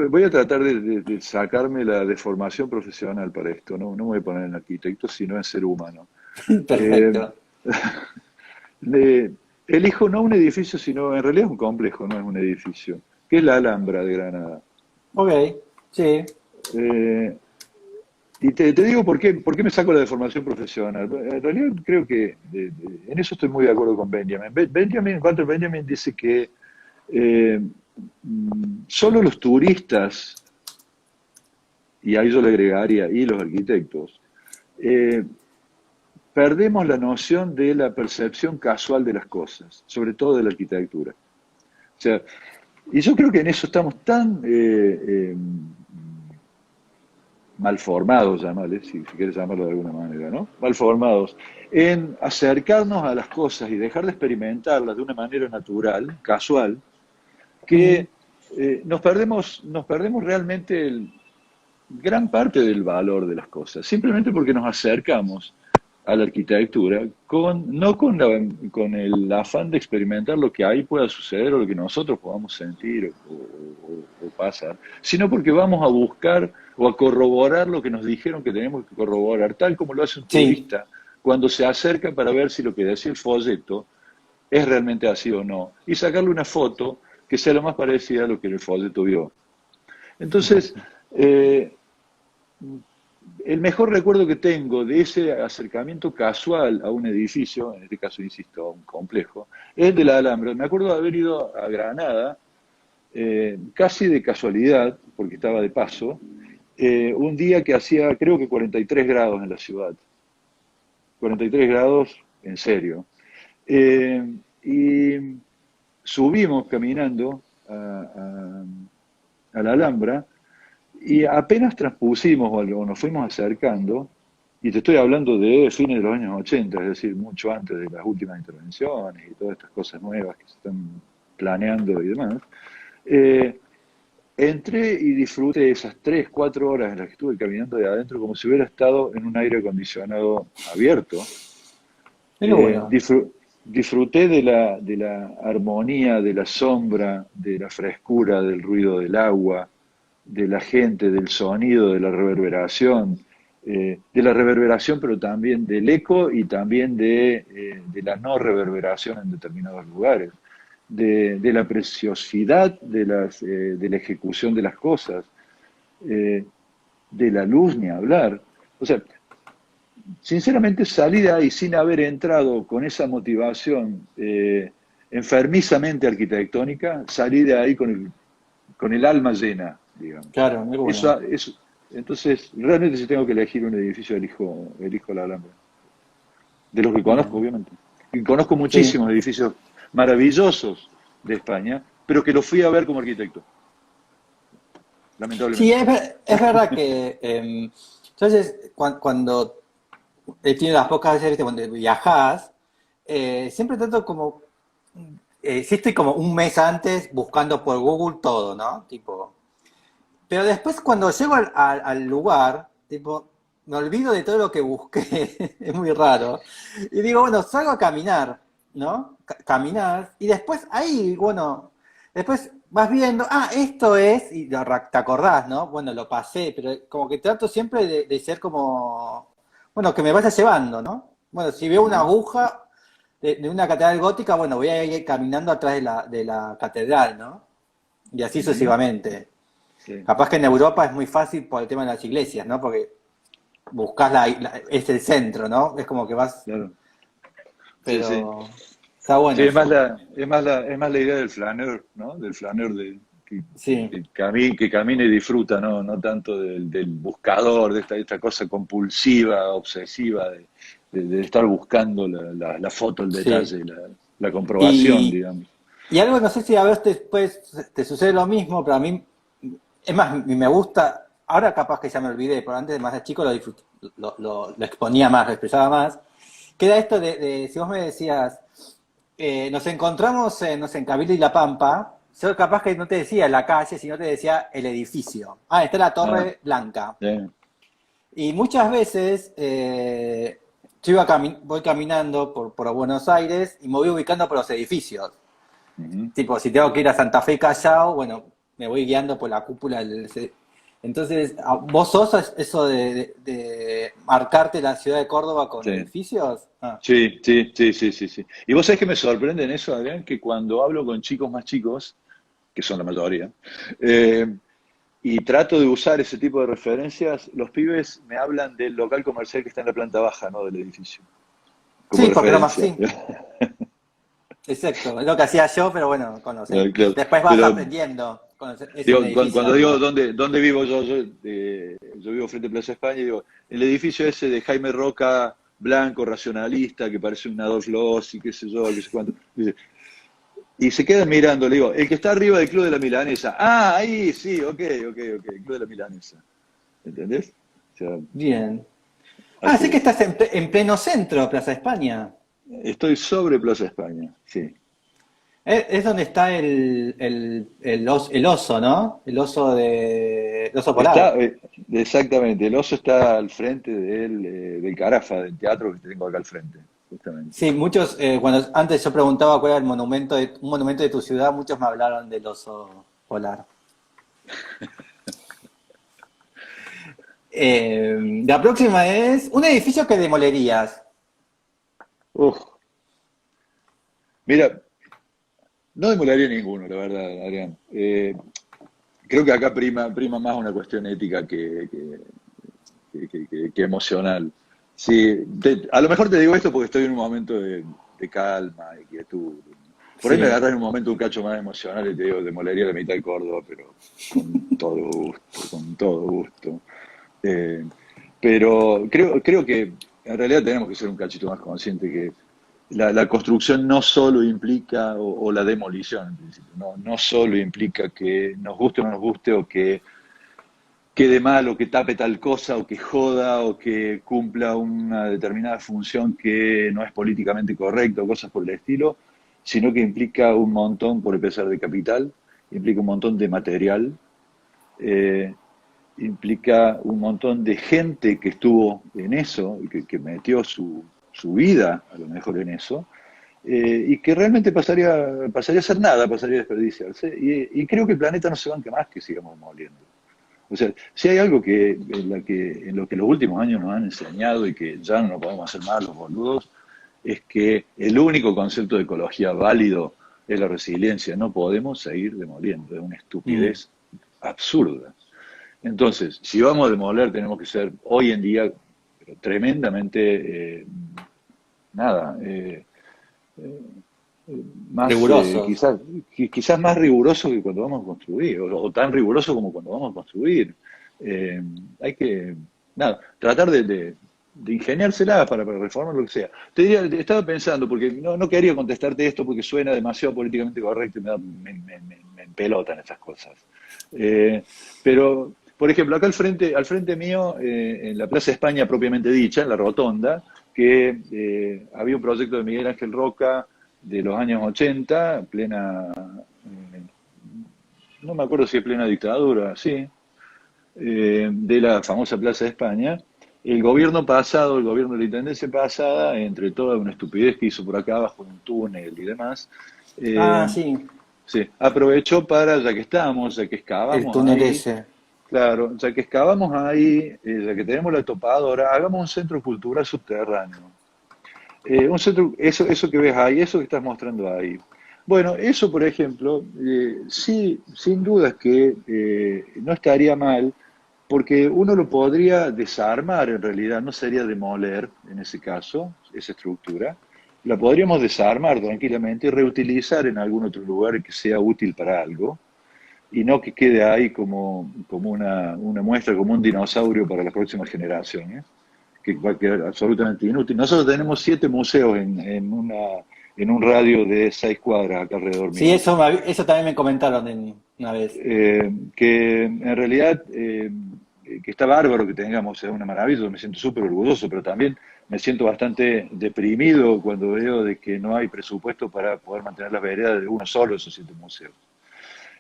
voy a tratar de sacarme la deformación profesional para esto, ¿no? No me voy a poner en arquitecto, sino en ser humano. Eh, Perfecto. le- Elijo no un edificio, sino en realidad es un complejo, no es un edificio, que es la Alhambra de Granada. Ok, sí. Eh, y te digo por qué me saco la deformación profesional. En realidad creo que en eso estoy muy de acuerdo con Benjamin. Walter Benjamin dice que eh, solo los turistas, y ahí yo le agregaría, y los arquitectos, eh, perdemos la noción de la percepción casual de las cosas, sobre todo de la arquitectura. O sea, y yo creo que en eso estamos tan malformados, llamales, si quieres llamarlo de alguna manera, ¿no? Malformados, en acercarnos a las cosas y dejar de experimentarlas de una manera natural, casual, Mm. que nos perdemos realmente gran parte del valor de las cosas, simplemente porque nos acercamos a la arquitectura no con el afán de experimentar lo que ahí pueda suceder o lo que nosotros podamos sentir o pasar, sino porque vamos a buscar o a corroborar lo que nos dijeron que tenemos que corroborar, tal como lo hace un Sí, turista cuando se acerca para ver si lo que decía el folleto es realmente así o no, y sacarle una foto que sea lo más parecida a lo que el folleto vio. Entonces, eh, el mejor recuerdo que tengo de ese acercamiento casual a un edificio, en este caso, insisto, a un complejo, es el de la Alhambra. Me acuerdo de haber ido a Granada, casi de casualidad, porque estaba de paso, un día que hacía creo que 43 grados en la ciudad. 43 grados, en serio. Y subimos caminando a la Alhambra y apenas transpusimos o nos fuimos acercando, y te estoy hablando de fines de los años 80, es decir, mucho antes de las últimas intervenciones y todas estas cosas nuevas que se están planeando y demás, eh, entré y disfruté esas 3 4 horas en las que estuve caminando de adentro como si hubiera estado en un aire acondicionado abierto. pero bueno. Disfruté de la armonía, de la sombra, de la frescura, del ruido del agua, de la gente, del sonido, de la reverberación, pero también del eco y también de la no reverberación en determinados lugares, de la preciosidad de la ejecución de las cosas, eh, de la luz ni hablar. O sea, sinceramente salí de ahí sin haber entrado con esa motivación enfermizamente arquitectónica, salí de ahí con el alma llena, digamos. Claro, muy bueno. Entonces, realmente si tengo que elegir un edificio, elijo la Alhambra. De los que conozco, Bien. obviamente. Y conozco Sí. muchísimos edificios maravillosos de España, pero que los fui a ver como arquitecto. Sí, lamentablemente. es verdad que entonces cuando he tenido las pocas veces, ¿viste? Cuando viajás, siempre trato como, sí estoy como un mes antes buscando por Google todo, ¿no? Tipo, pero después cuando llego al lugar, tipo, me olvido de todo lo que busqué, es muy raro, y digo, bueno, salgo a caminar, ¿no? Caminar, y después ahí, bueno, después vas viendo, esto es, y te acordás, ¿no? Bueno, lo pasé, pero como que trato siempre de ser como, bueno, que me vaya llevando, ¿no? Bueno, si veo una Ujú. aguja de una catedral gótica, bueno, voy a ir caminando atrás de la catedral, ¿no? Y así Ujú. sucesivamente. Sí, Capaz que en Europa es muy fácil por el tema de las iglesias, ¿no? Porque buscas es el centro, ¿no? Es como que vas, claro. Sí, sí. pero está Sí, bueno eso. es más la idea del flaneur, ¿no? Del flaneur Sí. que camine y disfruta, ¿no? No tanto del buscador, de esta cosa compulsiva, obsesiva, de estar buscando la foto, el Sí. detalle, la comprobación, Y, digamos. y algo, no sé si a veces después te sucede lo mismo, pero a mí, es más, me gusta, ahora capaz que ya me olvidé, pero antes más de chico lo lo exponía más, lo expresaba más, que era esto si vos me decías, nos encontramos en, no sé, en Cabildo y La Pampa, yo capaz que no te decía la calle, sino te decía el edificio. Está la Ah, Torre Blanca. sí. Y muchas veces yo voy caminando por Buenos Aires y me voy ubicando por los edificios. Ujú. Tipo, si tengo que ir a Santa Fe y Callao, bueno, me voy guiando por la cúpula Entonces, ¿vos sos eso de marcarte la ciudad de Córdoba con Sí. edificios? Sí, sí, sí, sí, sí, sí. Y vos sabés que me sorprende en eso, Adrián, que cuando hablo con chicos más chicos, que son la mayoría, eh, y trato de usar ese tipo de referencias, los pibes me hablan del local comercial que está en la planta baja, ¿no? Del edificio, como Sí, porque era más referencia. sí. Exacto, es lo que hacía yo, pero bueno, Claro. después vas Pero aprendiendo. Es un digo, edificio, cuando digo digo. dónde vivo yo vivo frente a Plaza España, y digo, el edificio ese de Jaime Roca, blanco, racionalista, que parece un Adolf Loos y qué sé yo, qué sé cuánto. Dice, y se quedan mirando, le digo, el que está arriba del Club de la Milanesa. Ah, ahí sí, ok, el Club de la Milanesa. ¿Entendés? O sea, Bien. así Sí que es. estás en pleno centro, Plaza España. Estoy sobre Plaza España, sí. Es donde está el oso, ¿no? El oso polar. Exactamente, el oso está al frente del Carafa, del teatro que tengo acá al frente, justamente. Sí, muchos, cuando antes yo preguntaba cuál era el monumento un monumento de tu ciudad, muchos me hablaron del oso polar. La próxima es un edificio que demolerías. Uf, mira, no demolaría ninguno, la verdad, Adrián. Creo que acá prima más una cuestión ética que emocional. Sí, a lo mejor te digo esto porque estoy en un momento de calma, de quietud. Por ahí me Sí, agarras en un momento un cacho más emocional y te digo, demolería la mitad de Córdoba, pero con todo gusto, con todo gusto. Eh, pero creo que en realidad tenemos que ser un cachito más conscientes que la construcción no solo implica, o la demolición en principio, no solo implica que nos guste o no nos guste, o que quede mal, o que tape tal cosa, o que joda, o que cumpla una determinada función que no es políticamente correcta, o cosas por el estilo, sino que implica un montón, por empezar, de capital, implica un montón de material, eh, implica un montón de gente que estuvo en eso, y que metió su vida a lo mejor en eso, y que realmente pasaría a ser nada, pasaría a desperdiciarse. Y creo que el planeta no se banca más que sigamos moliendo. O sea, si hay algo en lo que los últimos años nos han enseñado y que ya no lo podemos hacer más los boludos, es que el único concepto de ecología válido es la resiliencia. No podemos seguir demoliendo, es una mm, estupidez absurda. Entonces, si vamos a demoler, tenemos que ser hoy en día pero tremendamente, nada, más, rigurosos. quizás más riguroso que cuando vamos a construir, o tan riguroso como cuando vamos a construir. Eh, Hay que, nada, tratar de de ingeniársela para reformar lo que sea. Te diría, estaba pensando, porque no quería contestarte esto porque suena demasiado políticamente correcto y me empelotan esas cosas. Eh, pero, por ejemplo, acá al frente mío, en la Plaza España propiamente dicha, en la Rotonda, que había un proyecto de Miguel Ángel Roca de los años 80, plena, no me acuerdo si es plena dictadura, sí, de la famosa Plaza de España. El gobierno pasado, el gobierno de la intendencia pasada, entre toda una estupidez que hizo por acá abajo, un túnel y demás, Ah, eh, sí, sí, aprovechó para, ya que estamos, ya que el excavamos túnel ahí, ese. claro, ya que excavamos ahí, ya que tenemos la topadora, hagamos un centro cultural subterráneo. Un centro, eso que ves ahí, eso que estás mostrando ahí. Bueno, eso, por ejemplo, sí, sin duda es que no estaría mal, porque uno lo podría desarmar en realidad, no sería demoler en ese caso, esa estructura. La podríamos desarmar tranquilamente y reutilizar en algún otro lugar que sea útil para algo, y no que quede ahí como una muestra, como un dinosaurio para las próximas generaciones que va a quedar absolutamente inútil. Nosotros tenemos 7 museos en un radio de 6 cuadras acá alrededor Sí, mío, eso también me comentaron una vez. que en realidad que está bárbaro que tengamos, es una maravilla, yo me siento súper orgulloso, pero también me siento bastante deprimido cuando veo de que no hay presupuesto para poder mantener las veredas de uno solo de esos 7 museos.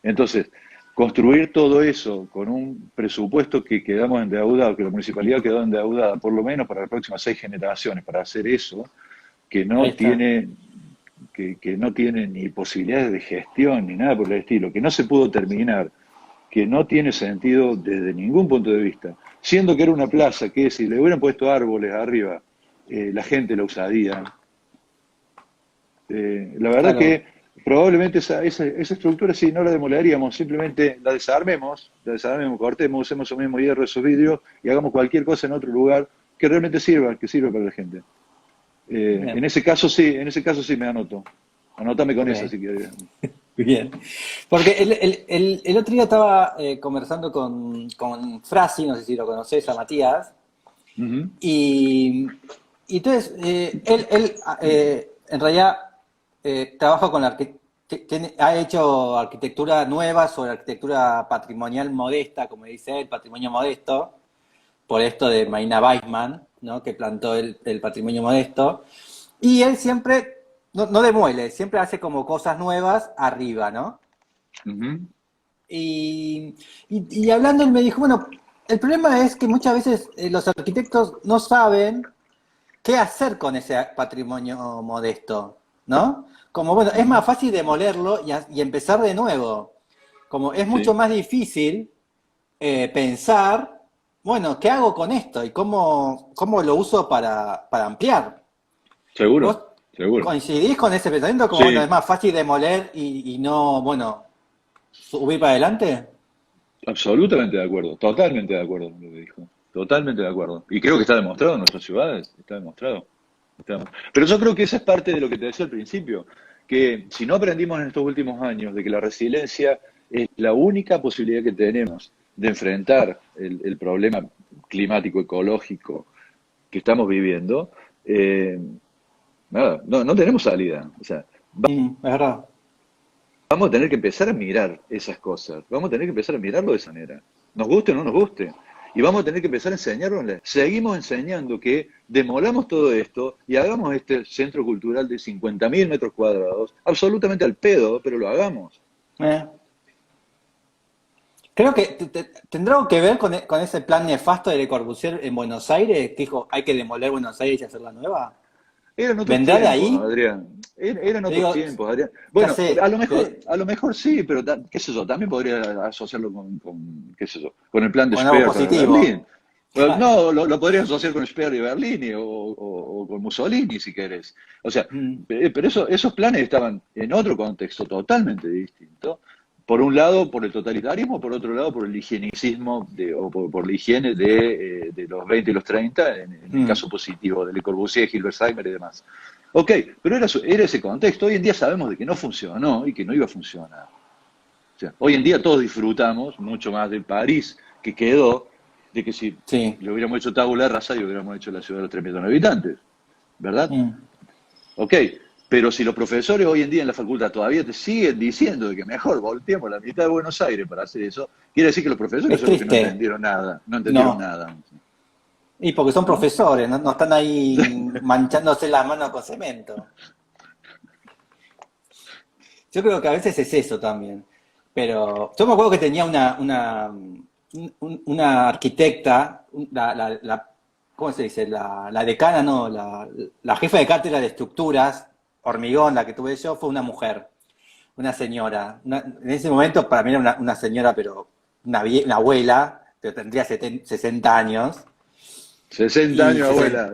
Entonces, construir todo eso con un presupuesto que quedamos endeudados, que la municipalidad quedó endeudada por lo menos para las próximas 6 generaciones, para hacer eso, que Ahí no está. tiene, que no tiene ni posibilidades de gestión ni nada por el estilo, que no se pudo terminar, que no tiene sentido desde ningún punto de vista, siendo que era una plaza que si le hubieran puesto árboles arriba, la gente la usaría. La verdad Claro. que probablemente esa estructura sí no la demoleríamos, simplemente la desarmemos, cortemos, usemos el mismo hierro, esos vidrios y hagamos cualquier cosa en otro lugar que realmente sirva, que sirva para la gente. Bien, En ese caso sí me anoto. Anótame con esa ok. si quieres. Bien. Porque el otro día estaba conversando con Frasi, no sé si lo conoces, a Matías, Ujú. y, y entonces en realidad trabaja con ha hecho arquitectura nueva sobre arquitectura patrimonial modesta, como dice él, patrimonio modesto, por esto de Marina Weissman, ¿no? Que plantó el patrimonio modesto. Y él siempre, no demuele, siempre hace como cosas nuevas arriba, ¿no? Ujú. Y hablando, él me dijo, bueno, el problema es que muchas veces los arquitectos no saben qué hacer con ese patrimonio modesto, ¿no? Como, bueno, es más Ujú. fácil demolerlo y empezar de nuevo. Como es mucho Sí, más difícil pensar, bueno, ¿qué hago con esto? ¿Y cómo lo uso para ampliar? ¿Vos seguro, seguro. coincidís con ese pensamiento? Como, bueno, es Sí, más fácil demoler y no, bueno, subir para adelante. absolutamente de acuerdo, totalmente de acuerdo con lo que dijo. Totalmente de acuerdo. Y creo que está demostrado en nuestras ciudades, está demostrado. Pero yo creo que esa es parte de lo que te decía al principio, que si no aprendimos en estos últimos años de que la resiliencia es la única posibilidad que tenemos de enfrentar el problema climático, ecológico que estamos viviendo, eh, nada, no tenemos salida. O sea, Es verdad. vamos a tener que empezar a mirar esas cosas, vamos a tener que empezar a mirarlo de esa manera, nos guste o no nos guste. Y vamos a tener que empezar a enseñarlo. Seguimos enseñando que demolamos todo esto y hagamos este centro cultural de 50.000 metros cuadrados, absolutamente al pedo, pero lo hagamos. Eh, Creo que tendrá algo que ver con ese plan nefasto de Le Corbusier en Buenos Aires, que dijo hay que demoler Buenos Aires y hacerla nueva. Eran otros ¿Vendrá de tiempos, ahí? Adrián. Eran otros Digo, tiempos, Adrián. ya Bueno, sé, a lo mejor sí, pero qué sé yo, también podría asociarlo qué sé yo, con el plan de con algo Speer para Berlín. positivo. Bueno, Claro. no, lo podrías asociar con Speer y Berlín o con Mussolini, si querés. O sea, Mm, pero esos planes estaban en otro contexto totalmente distinto. Por un lado, por el totalitarismo, por otro lado, por el higienicismo o por la higiene de los 20 y los 30, en el mm. caso positivo de Le Corbusier, Hilbersheimer y demás. Ok, pero era ese contexto. Hoy en día sabemos de que no funcionó y que no iba a funcionar. O sea, hoy en día todos disfrutamos mucho más del París que quedó de que si Sí. lo hubiéramos hecho tabula rasa y hubiéramos hecho la ciudad de los 3 millones de habitantes, ¿verdad? Mm. Ok, pero si los profesores hoy en día en la facultad todavía te siguen diciendo de que mejor volteemos la mitad de Buenos Aires para hacer eso, quiere decir que los profesores Es son los que no triste. entendieron nada, no entendieron No. nada, Y porque son ¿no? profesores, no, no están ahí manchándose las manos con cemento. Yo creo que a veces es eso también. Pero yo me acuerdo que tenía una arquitecta, ¿cómo se dice? La decana, no, la jefa de cátedra de estructuras, hormigón, la que tuve yo, fue una mujer, una señora. En ese momento para mí era una señora, pero una abuela, pero tendría 60 años. 60 Y años, abuela.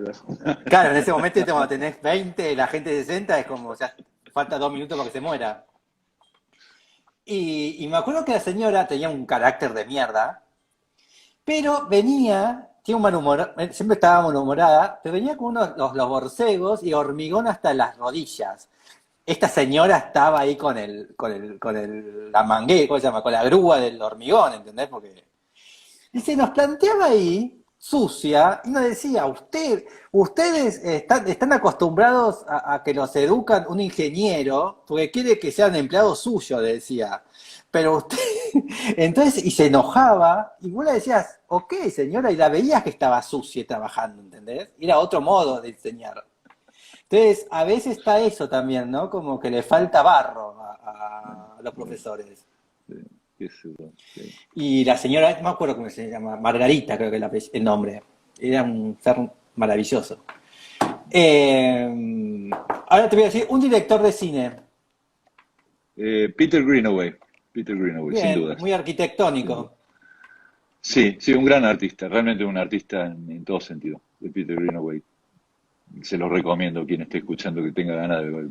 claro, en ese momento cuando tenés 20, la gente de 60 es como, ya falta 2 minutos para que se muera. Y me acuerdo que la señora tenía un carácter de mierda, pero tiene un mal humor, siempre estaba malhumorada, pero venía con los borcegos y hormigón hasta las rodillas. Esta señora estaba ahí la manguera, ¿cómo se llama? Con la grúa del hormigón, ¿entendés? Y se nos planteaba ahí, sucia, y nos decía, ustedes están acostumbrados a que los educan un ingeniero, porque quiere que sean empleados suyos, decía. Pero usted, entonces, y se enojaba, y vos le decías, ok, señora, y la veías que estaba sucia trabajando, ¿entendés? Era otro modo de enseñar. Entonces, a veces está eso también, ¿no? Como que le falta barro a los profesores. Sí, qué sé yo, sí. Y la señora, no me acuerdo cómo se llama, Margarita creo que es el nombre. Era un ser maravilloso. Ahora te voy a decir, un director de cine. Peter Greenaway, Peter Greenaway, sin Bien, dudas. muy Sin duda. arquitectónico. Sí, sí, un gran artista, realmente un artista en todo sentido, de Peter Greenaway. Se lo recomiendo a quien esté escuchando que tenga ganas de ver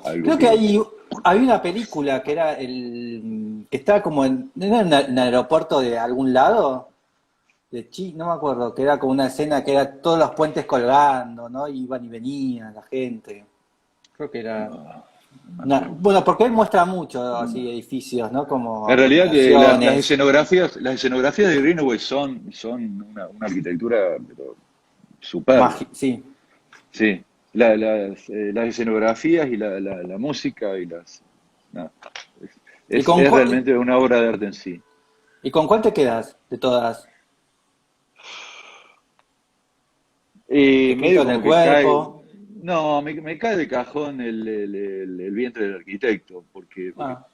algo Creo que que... había una película que era que estaba como ¿no era en el aeropuerto de algún lado? No me acuerdo, que era como una escena que era todos los puentes colgando, ¿no? Iban y venían la gente. Creo que era. No me acuerdo. Bueno, porque él muestra mucho así edificios, ¿no? Como En realidad que aglomeraciones. las escenografías de Greenaway son una arquitectura pero superba. Sí. Sí, las escenografías y la música y las... no, ¿Y con, es cu- realmente una obra de arte en sí. y con cuál te quedas de todas? Y Escrito medio en el como que cae... cuerpo. No, me cae de cajón el vientre del arquitecto, porque Ah,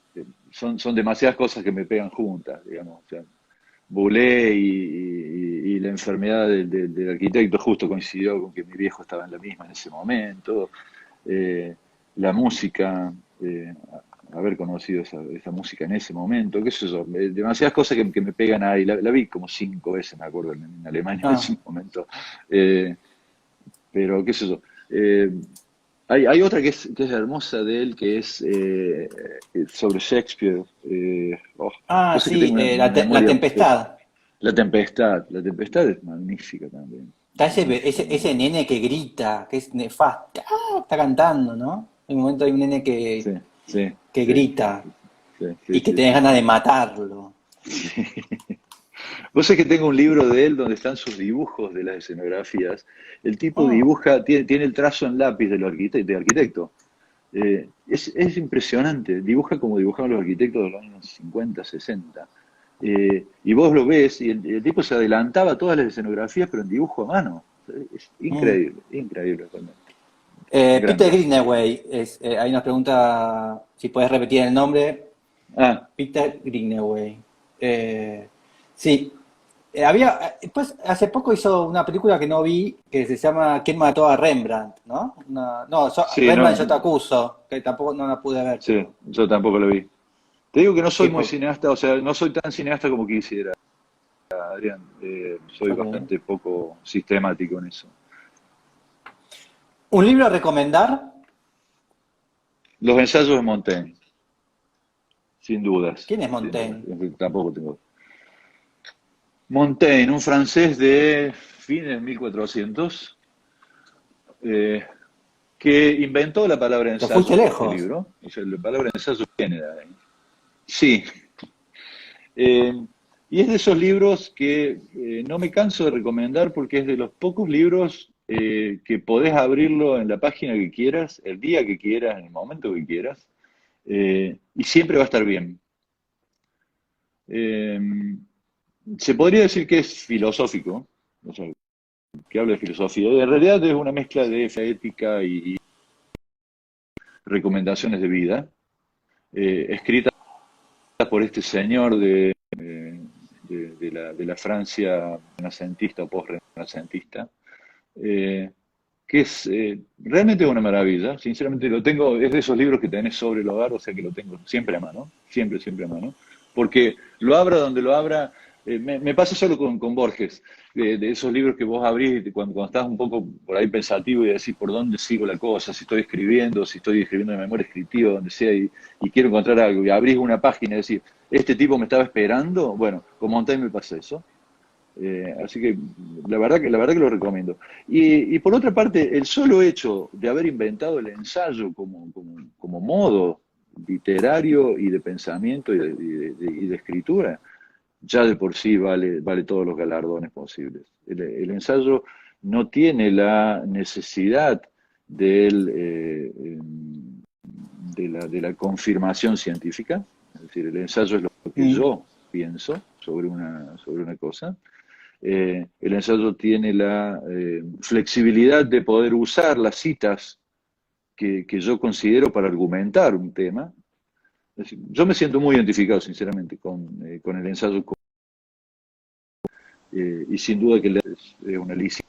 son demasiadas cosas que me pegan juntas, digamos. O sea, Boulé y la enfermedad del arquitecto justo coincidió con que mi viejo estaba en la misma en ese momento. La música, haber conocido esa música en ese momento, qué sé yo, demasiadas cosas que me pegan ahí. La vi como 5 veces, me acuerdo, en Alemania en ah. ese momento. Eh, pero qué sé yo. Hay otra que es hermosa de él, que es sobre Shakespeare. Pues es que Sí, tengo una la memoria. tempestad. La tempestad es magnífica también. Está Magnífica. ese nene que grita, que es nefasto. Está cantando, ¿no? En un momento hay un nene Sí, que, sí, que sí, grita sí, sí, y que sí, tenés sí. ganas de matarlo. Vos sabés que tengo un libro de él donde están sus dibujos de las escenografías. El tipo Oh, dibuja, tiene el trazo en lápiz de arquitecto. Es impresionante, dibuja como dibujaban los arquitectos de los años 50, 60. Y vos lo ves y el tipo se adelantaba a todas las escenografías, pero en dibujo a mano. Es mm. increíble, increíble realmente. Un Peter grande. Greenaway, ahí nos pregunta si puedes repetir el nombre. Ah, Peter Greenaway. Sí, pues hace poco hizo una película que no vi que se llama ¿Quién mató a Rembrandt? ¿No? No, sí, Rembrandt yo no, te acuso, que tampoco no la pude ver, sí, pero yo tampoco lo vi. Te digo que no soy sí, muy cineasta, o sea, no soy tan cineasta como quisiera, Adrián. Soy ok. bastante poco sistemático en eso. ¿Un libro a recomendar? Los ensayos de Montaigne, sin dudas, ¿Quién es sin dudas. Montaigne? Tampoco tengo. Montaigne, un francés de fines de 1400, eh, que inventó la palabra Te fuiste ensayo en este lejos. libro. O sea, la palabra ensayo viene de ahí. Sí. Eh, Y es de esos libros que no me canso de recomendar porque es de los pocos libros que podés abrirlo en la página que quieras, el día que quieras, en el momento que quieras, y siempre va a estar bien. Eh, Se podría decir que es filosófico, o sea, que habla de filosofía. En realidad es una mezcla de ética y recomendaciones de vida, escrita por este señor de la Francia renacentista o post-renacentista, eh, que es realmente una maravilla. Sinceramente lo tengo, es de esos libros que tenés sobre el hogar, o sea que lo tengo siempre a mano, siempre, siempre a mano, porque lo abra donde lo abra. Me pasa solo con Borges, de esos libros que vos abrís cuando estás un poco por ahí pensativo y decís por dónde sigo la cosa, si estoy escribiendo de memoria escritiva, donde sea, y quiero encontrar algo, y abrís una página y decís, este tipo me estaba esperando. Bueno, con Montaigne me pasa eso. Así que la verdad que lo recomiendo. Y por otra parte, el solo hecho de haber inventado el ensayo como modo literario y de pensamiento y de escritura, ya de por sí vale todos los galardones posibles. El ensayo no tiene la necesidad del, de la confirmación científica, es decir, el ensayo es lo que Mm. yo pienso sobre una cosa. El ensayo tiene la flexibilidad de poder usar las citas que yo considero para argumentar un tema. Es decir, yo me siento muy identificado, sinceramente, con el ensayo y sin duda que es un aliciente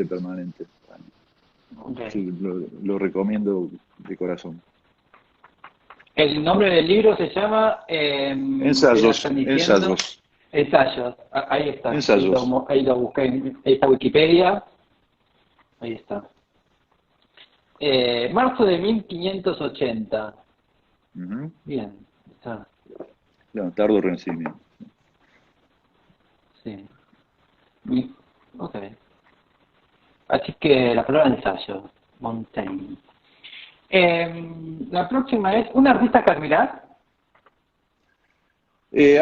permanente. Ok. Sí, lo recomiendo de corazón. El nombre del libro se llama, ¿qué la Ensayos, están diciendo? ensayos, Ensayos. Ahí está. ensayos. Ahí lo busqué. Ahí está Wikipedia. Ahí está. Marzo de 1580. Ujú. Bien. Está. No, tardo renacimiento. Sí. Ok. Así que la palabra ensayo. Montaigne. La próxima es un artista que admirás.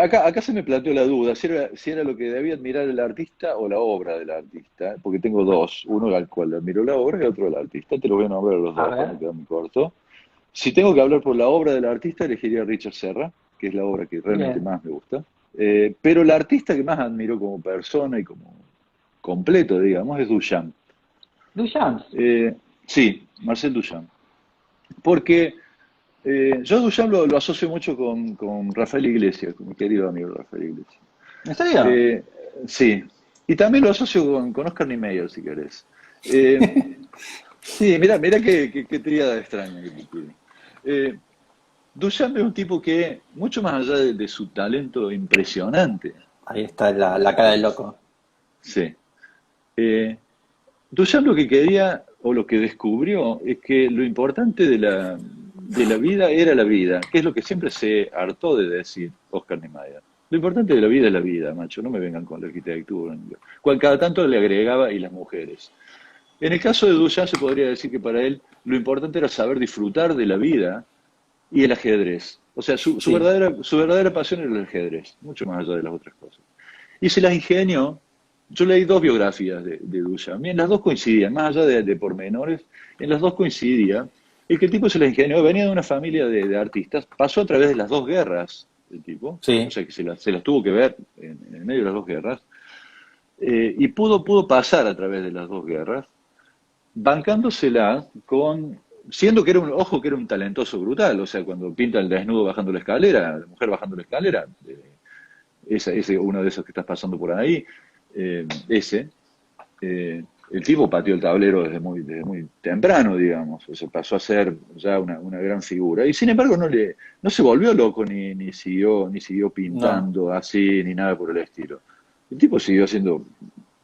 Acá se me planteó la duda, si era lo que debía admirar el artista o la obra del artista, porque tengo dos, uno al cual admiro la obra y otro al artista. Te lo voy a nombrar a los A dos para no ver. quedar muy corto. Si tengo que hablar por la obra del artista, elegiría a Richard Serra, que es la obra que realmente Bien. más me gusta. Pero el artista que más admiro como persona y como completo, digamos, es Duchamp. Duchamp. Eh, sí, Marcel Duchamp. Porque yo a Duchamp lo asocio mucho con Rafael Iglesias, con mi querido amigo Rafael Iglesias. ¿En serio? Eh, sí, y también lo asocio con Oscar Niemeyer, si querés. Eh, sí, mira qué tríada extraña que te tiene. Eh, Duchamp es un tipo que, mucho más allá de su talento impresionante, Ahí está la cara del loco. sí, eh, Duchamp lo que quería o lo que descubrió es que lo importante de la vida era la vida, que es lo que siempre se hartó de decir Oscar Niemeyer. Lo importante de la vida es la vida, macho, no me vengan con la arquitectura. Cual cada tanto le agregaba y las mujeres. En el caso de Duchamp se podría decir que para él lo importante era saber disfrutar de la vida y el ajedrez. O sea, Sí. su verdadera pasión era el ajedrez, mucho más allá de las otras cosas. Y se las ingenió. Yo leí dos biografías de Duchamp, y en las dos coincidían, más allá de pormenores, en las dos coincidía, y que el tipo se las ingenió, venía de una familia de artistas, pasó a través de las dos guerras, el tipo, o Sí. sea que se las tuvo que ver en medio de las dos guerras, y pudo pasar a través de las dos guerras, bancándosela siendo que era ojo que era un talentoso brutal, o sea, cuando pinta el desnudo bajando la escalera, la mujer bajando la escalera, ese, uno de esos que estás pasando por ahí, ese, el tipo pateó el tablero desde muy temprano, digamos, o sea, pasó a ser ya una gran figura, y sin embargo no se volvió loco ni siguió No. pintando así, ni nada por el estilo. El tipo siguió haciendo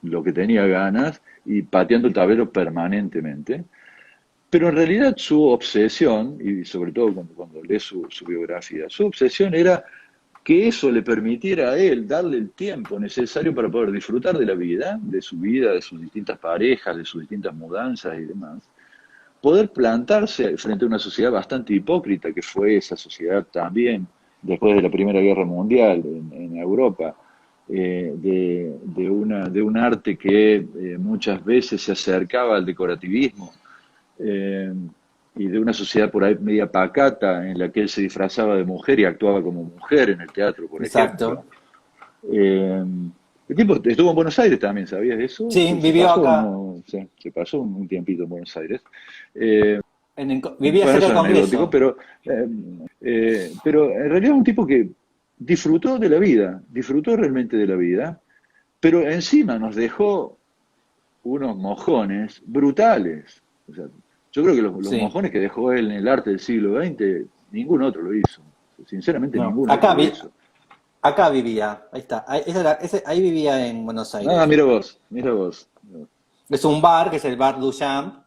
lo que tenía ganas y pateando el tablero permanentemente, pero en realidad su obsesión, y sobre todo cuando lees su biografía, su obsesión era que eso le permitiera a él darle el tiempo necesario para poder disfrutar de la vida, de sus distintas parejas, de sus distintas mudanzas y demás. Poder plantarse frente a una sociedad bastante hipócrita, que fue esa sociedad también, después de la Primera Guerra Mundial en Europa, de un arte que muchas veces se acercaba al decorativismo, eh, y de una sociedad por ahí media pacata en la que él se disfrazaba de mujer y actuaba como mujer en el teatro, por ejemplo. Exacto. Eh, el tipo estuvo en Buenos Aires también, ¿sabías eso? Sí, Se vivió pasó, acá, se pasó un tiempito en Buenos Aires. vivía Bueno, cerca eso del es anecdótico, Congreso. eh, pero en realidad es un tipo que disfrutó de la vida, disfrutó realmente de la vida, pero encima nos dejó unos mojones brutales. O sea, yo creo que los Sí, mojones que dejó él en el arte del siglo XX, ningún otro lo hizo. Sinceramente, no. ningún otro lo hizo. Acá vivía, ahí está. Ahí vivía en Buenos Ah, Aires. mira vos, mira vos. Es un bar, que es el bar Duchamp,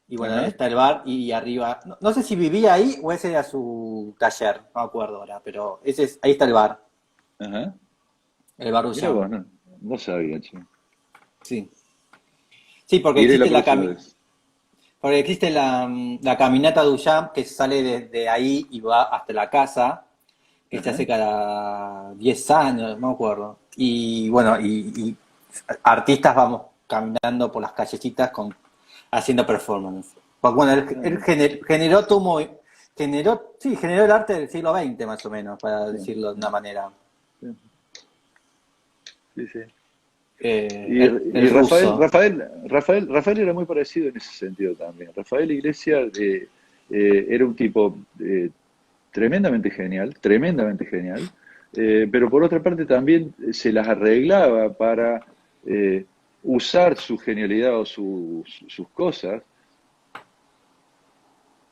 y bueno, ahí Ajá, está el bar y arriba. No, no sé si vivía ahí o ese era su taller, no me acuerdo ahora, pero ahí está ajá. el bar Mira Duchamp. vos, no, no sabía, che. Sí. Sí, Iré la próxima vez. porque existe la caminata Duchamp que sale desde ahí y va hasta la casa, que se Ajá. hace cada 10 años, no me acuerdo. Y bueno, y artistas vamos caminando por las callecitas haciendo performance. Pues bueno, él Ah, generó generó el arte del siglo XX más o menos, para sí, decirlo de una manera. sí, sí, sí. El Y ruso. Rafael era muy parecido en ese sentido también. Rafael Iglesias era un tipo tremendamente genial, pero por otra parte también se las arreglaba para eh, usar su genialidad o sus cosas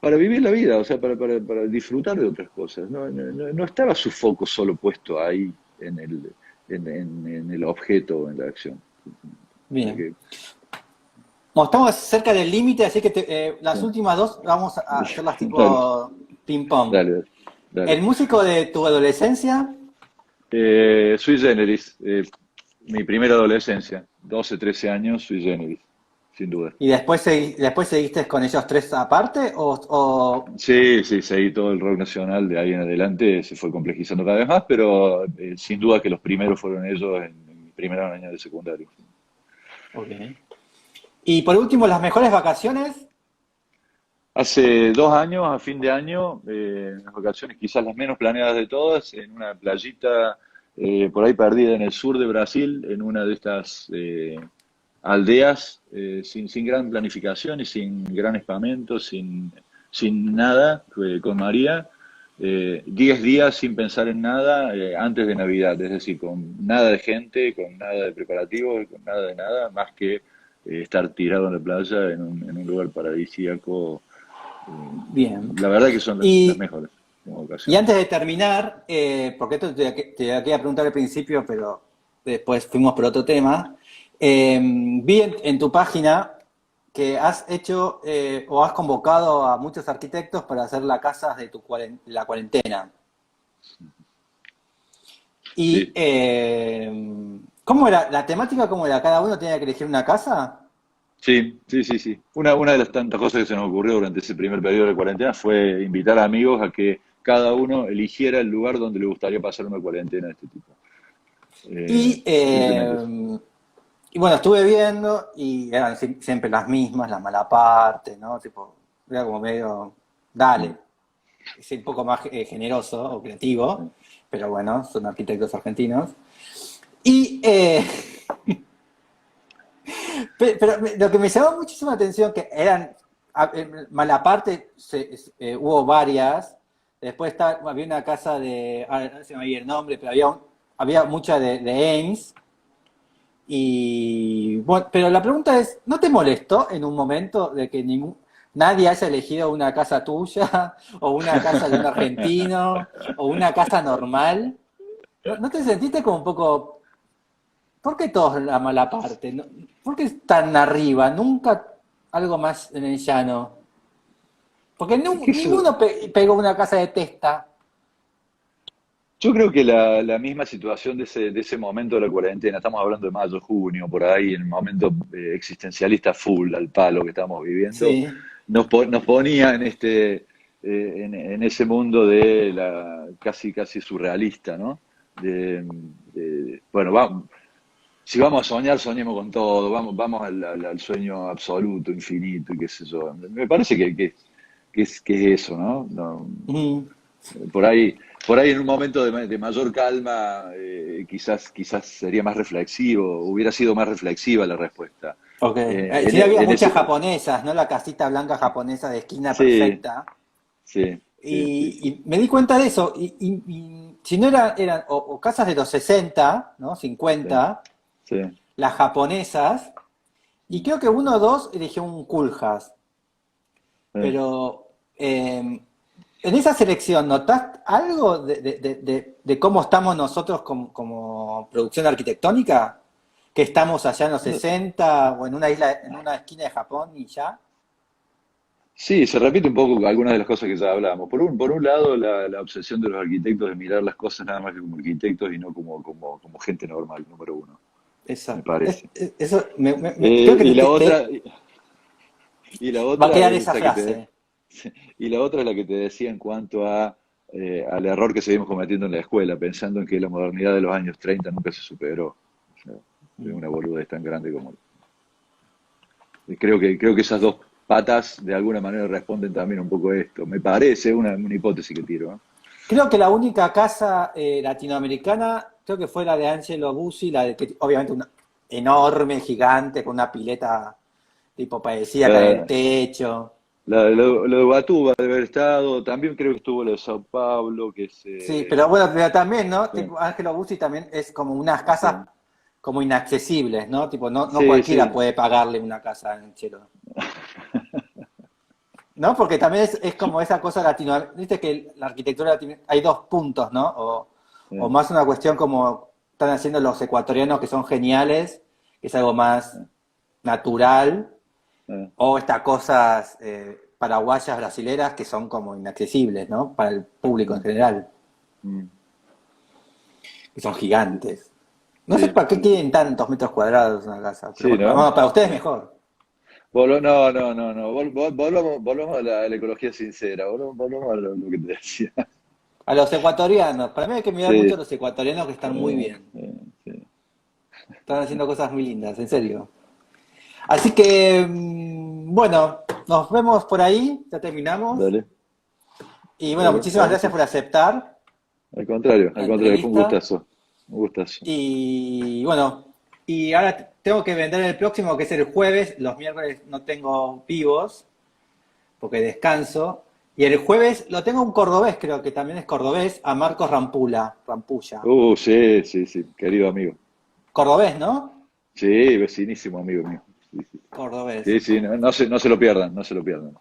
para vivir la vida, o sea, para disfrutar de otras cosas. No estaba su foco solo puesto ahí en el objeto o en la acción. O sea Bien. que, Bueno, estamos cerca del límite, así que las sí. últimas dos vamos a hacerlas Dale, tipo ping-pong. dale, dale. ¿El músico de tu adolescencia? Sui Generis, mi primera adolescencia, 12 13 años, Sui Generis, sin duda. ¿Y después seguiste con ellos tres aparte? Sí, sí, seguí todo el rock nacional, de ahí en adelante se fue complejizando cada vez más, pero sin duda que los primeros fueron ellos en mi primer año de secundario. Ok. Y por último, las mejores vacaciones. Hace 2 años, a fin de año, unas vacaciones quizás las menos planeadas de todas, en una playita por ahí perdida en el sur de Brasil, en una de estas aldeas, sin gran planificación y sin gran espamento, sin nada, con María, 10 días sin pensar en nada antes de Navidad, es decir, con nada de gente, con nada de preparativos, con nada de nada, más que estar tirado en la playa en un lugar paradisíaco. Bien. La verdad que son las Y, mejores como y ocasiones. antes de terminar, porque esto te quería preguntar al principio, pero después fuimos por otro tema. Vi en tu página que has hecho o has convocado a muchos arquitectos para hacer las casas de la cuarentena. Y Sí, ¿cómo era? ¿La temática cómo era? ¿Cada uno tenía que elegir una casa? sí, sí, sí, sí. Una de las tantas cosas que se nos ocurrió durante ese primer periodo de cuarentena fue invitar a amigos a que cada uno eligiera el lugar donde le gustaría pasar una cuarentena de este tipo. Y, Simplemente eso. y bueno, estuve viendo y eran siempre las mismas, la mala parte, ¿no? Tipo, era como medio, Mm, dale, es un poco más generoso o creativo, sí. pero bueno, son arquitectos argentinos. Y, pero lo que me llamó muchísimo la atención, que eran, Malaparte, hubo varias, después había una casa no sé me el nombre, pero había mucha de Ames, y bueno, pero la pregunta es, ¿no te molestó en un momento de que nadie haya elegido una casa tuya, o una casa de un argentino, o una casa normal? ¿No te sentiste como un poco, ¿por qué todos la mala parte? ¿Por qué tan arriba? Nunca algo más en el llano. Porque Que eso, ninguno pegó una casa de testa. yo creo que la misma situación de ese momento de la cuarentena, estamos hablando de mayo, junio, por ahí, en el momento existencialista full al palo que estamos viviendo, Sí, nos ponía en en ese mundo de la casi surrealista, ¿no? Bueno, vamos, si vamos a soñar, soñemos con todo, vamos al sueño absoluto, infinito y qué sé yo. Me parece que es eso, ¿no? Mm, Por ahí, por ahí en un momento de mayor calma, quizás sería más reflexivo, hubiera sido más reflexiva la respuesta. ok. En, Sí, había en muchas ese, japonesas, ¿no? La casita blanca japonesa de esquina sí, perfecta. sí, sí, sí, sí, Y me di cuenta de eso. Y si no eran o casas de los 60, ¿no? sí, 50, sí. las japonesas, y creo que uno o dos eligió un Kulhas. Sí. Pero en esa selección, ¿notás algo de cómo estamos nosotros como producción arquitectónica? ¿Que estamos allá en los 60 o en una isla, en una esquina de Japón y ya? Sí, se repite un poco algunas de las cosas que ya hablábamos. Por un lado, la obsesión de los arquitectos de mirar las cosas nada más que como arquitectos y no como gente normal, número uno, me Exacto. parece. Eso creo Eh, que y la otra, te y la va a otra quedar es esa esta que te, frase. y la otra es la que te decía en cuanto al error que seguimos cometiendo en la escuela, pensando en que la modernidad de los años 30 nunca se superó. O sea, es Mm. una boludez tan grande como. Y creo que esas dos patas de alguna manera responden también un poco a esto. Me parece una hipótesis que tiro, ¿no? Creo que la única casa latinoamericana, creo que fue la de Angelo Bussi, la de que obviamente una enorme, gigante, con una pileta tipo parecía en el La, techo. lo de Batuba debe haber estado, también creo que estuvo lo de Sao Paulo, que es. Sí, pero bueno, pero también, ¿no? Sí, Tipo, Angelo Bussi también es como unas casas sí, como inaccesibles, ¿no? Tipo, no sí, cualquiera sí. puede pagarle una casa en Chelo. ¿No? Porque también es como esa cosa latinoamericana. Viste que la arquitectura hay dos puntos, ¿no? O Sí, más una cuestión como están haciendo los ecuatorianos que son geniales, que es algo más natural, sí, o estas cosas paraguayas, brasileras, que son como inaccesibles, ¿no? Para el público en mm, general, mm, que son gigantes. No sé sí, para qué sí, sí. quieren tantos metros cuadrados una casa, pero Sí, ¿no? bueno, para ustedes mejor. No, no, no, no. Volvamos a la ecología sincera. Volvamos a lo que te decía. A los ecuatorianos, para mí hay que mirar mucho a Sí, los ecuatorianos que están muy bien. sí. Están haciendo cosas muy lindas, en serio. Así que, bueno, nos vemos por ahí, ya terminamos. Dale, Y bueno, dale, muchísimas dale, gracias sí. por aceptar Al la contrario, fue un entrevista. gustazo. Un gustazo. Y bueno, y ahora tengo que vender el próximo, que es el jueves. Los miércoles no tengo vivos, porque descanso. Y el jueves lo tengo un cordobés, creo que también es cordobés, a Marcos Rampulla. Sí, sí, sí, querido amigo. Cordobés, ¿no? Sí, vecinísimo amigo mío. Sí, sí, Cordobés. sí, sí, no, no se lo pierdan, no se lo pierdan.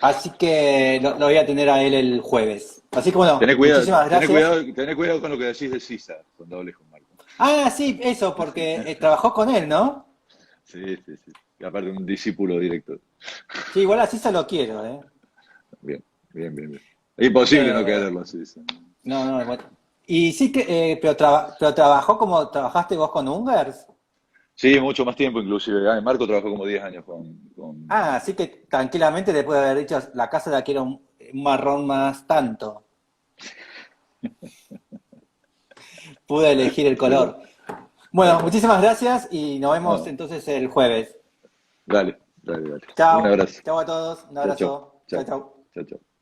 Así que lo voy a tener a él el jueves. Así que bueno, Tené cuidado, muchísimas tené gracias. cuidado, tené cuidado con lo que decís de Sisa cuando hables con Marco. Ah, sí, eso, porque trabajó con él, ¿no? Sí, sí, sí. Y aparte un discípulo directo. Sí, igual así se lo quiero, ¿eh? Bien, bien, bien, bien. Es imposible no Eh, quererlo, Sisa. no, no, bueno. Y sí que, pero trabajó como trabajaste vos con Ungers. Sí, mucho más tiempo inclusive. Marco trabajó como 10 años con. Ah, así que tranquilamente le puede haber dicho, la casa la quiero un marrón más tanto. Pude elegir el Pero, color. Bueno, muchísimas gracias y nos vemos no, entonces el jueves. dale, dale, dale. Chao, Un abrazo. chao a todos, un Chao, chao, abrazo. Chao, chao, chao. chao, chao.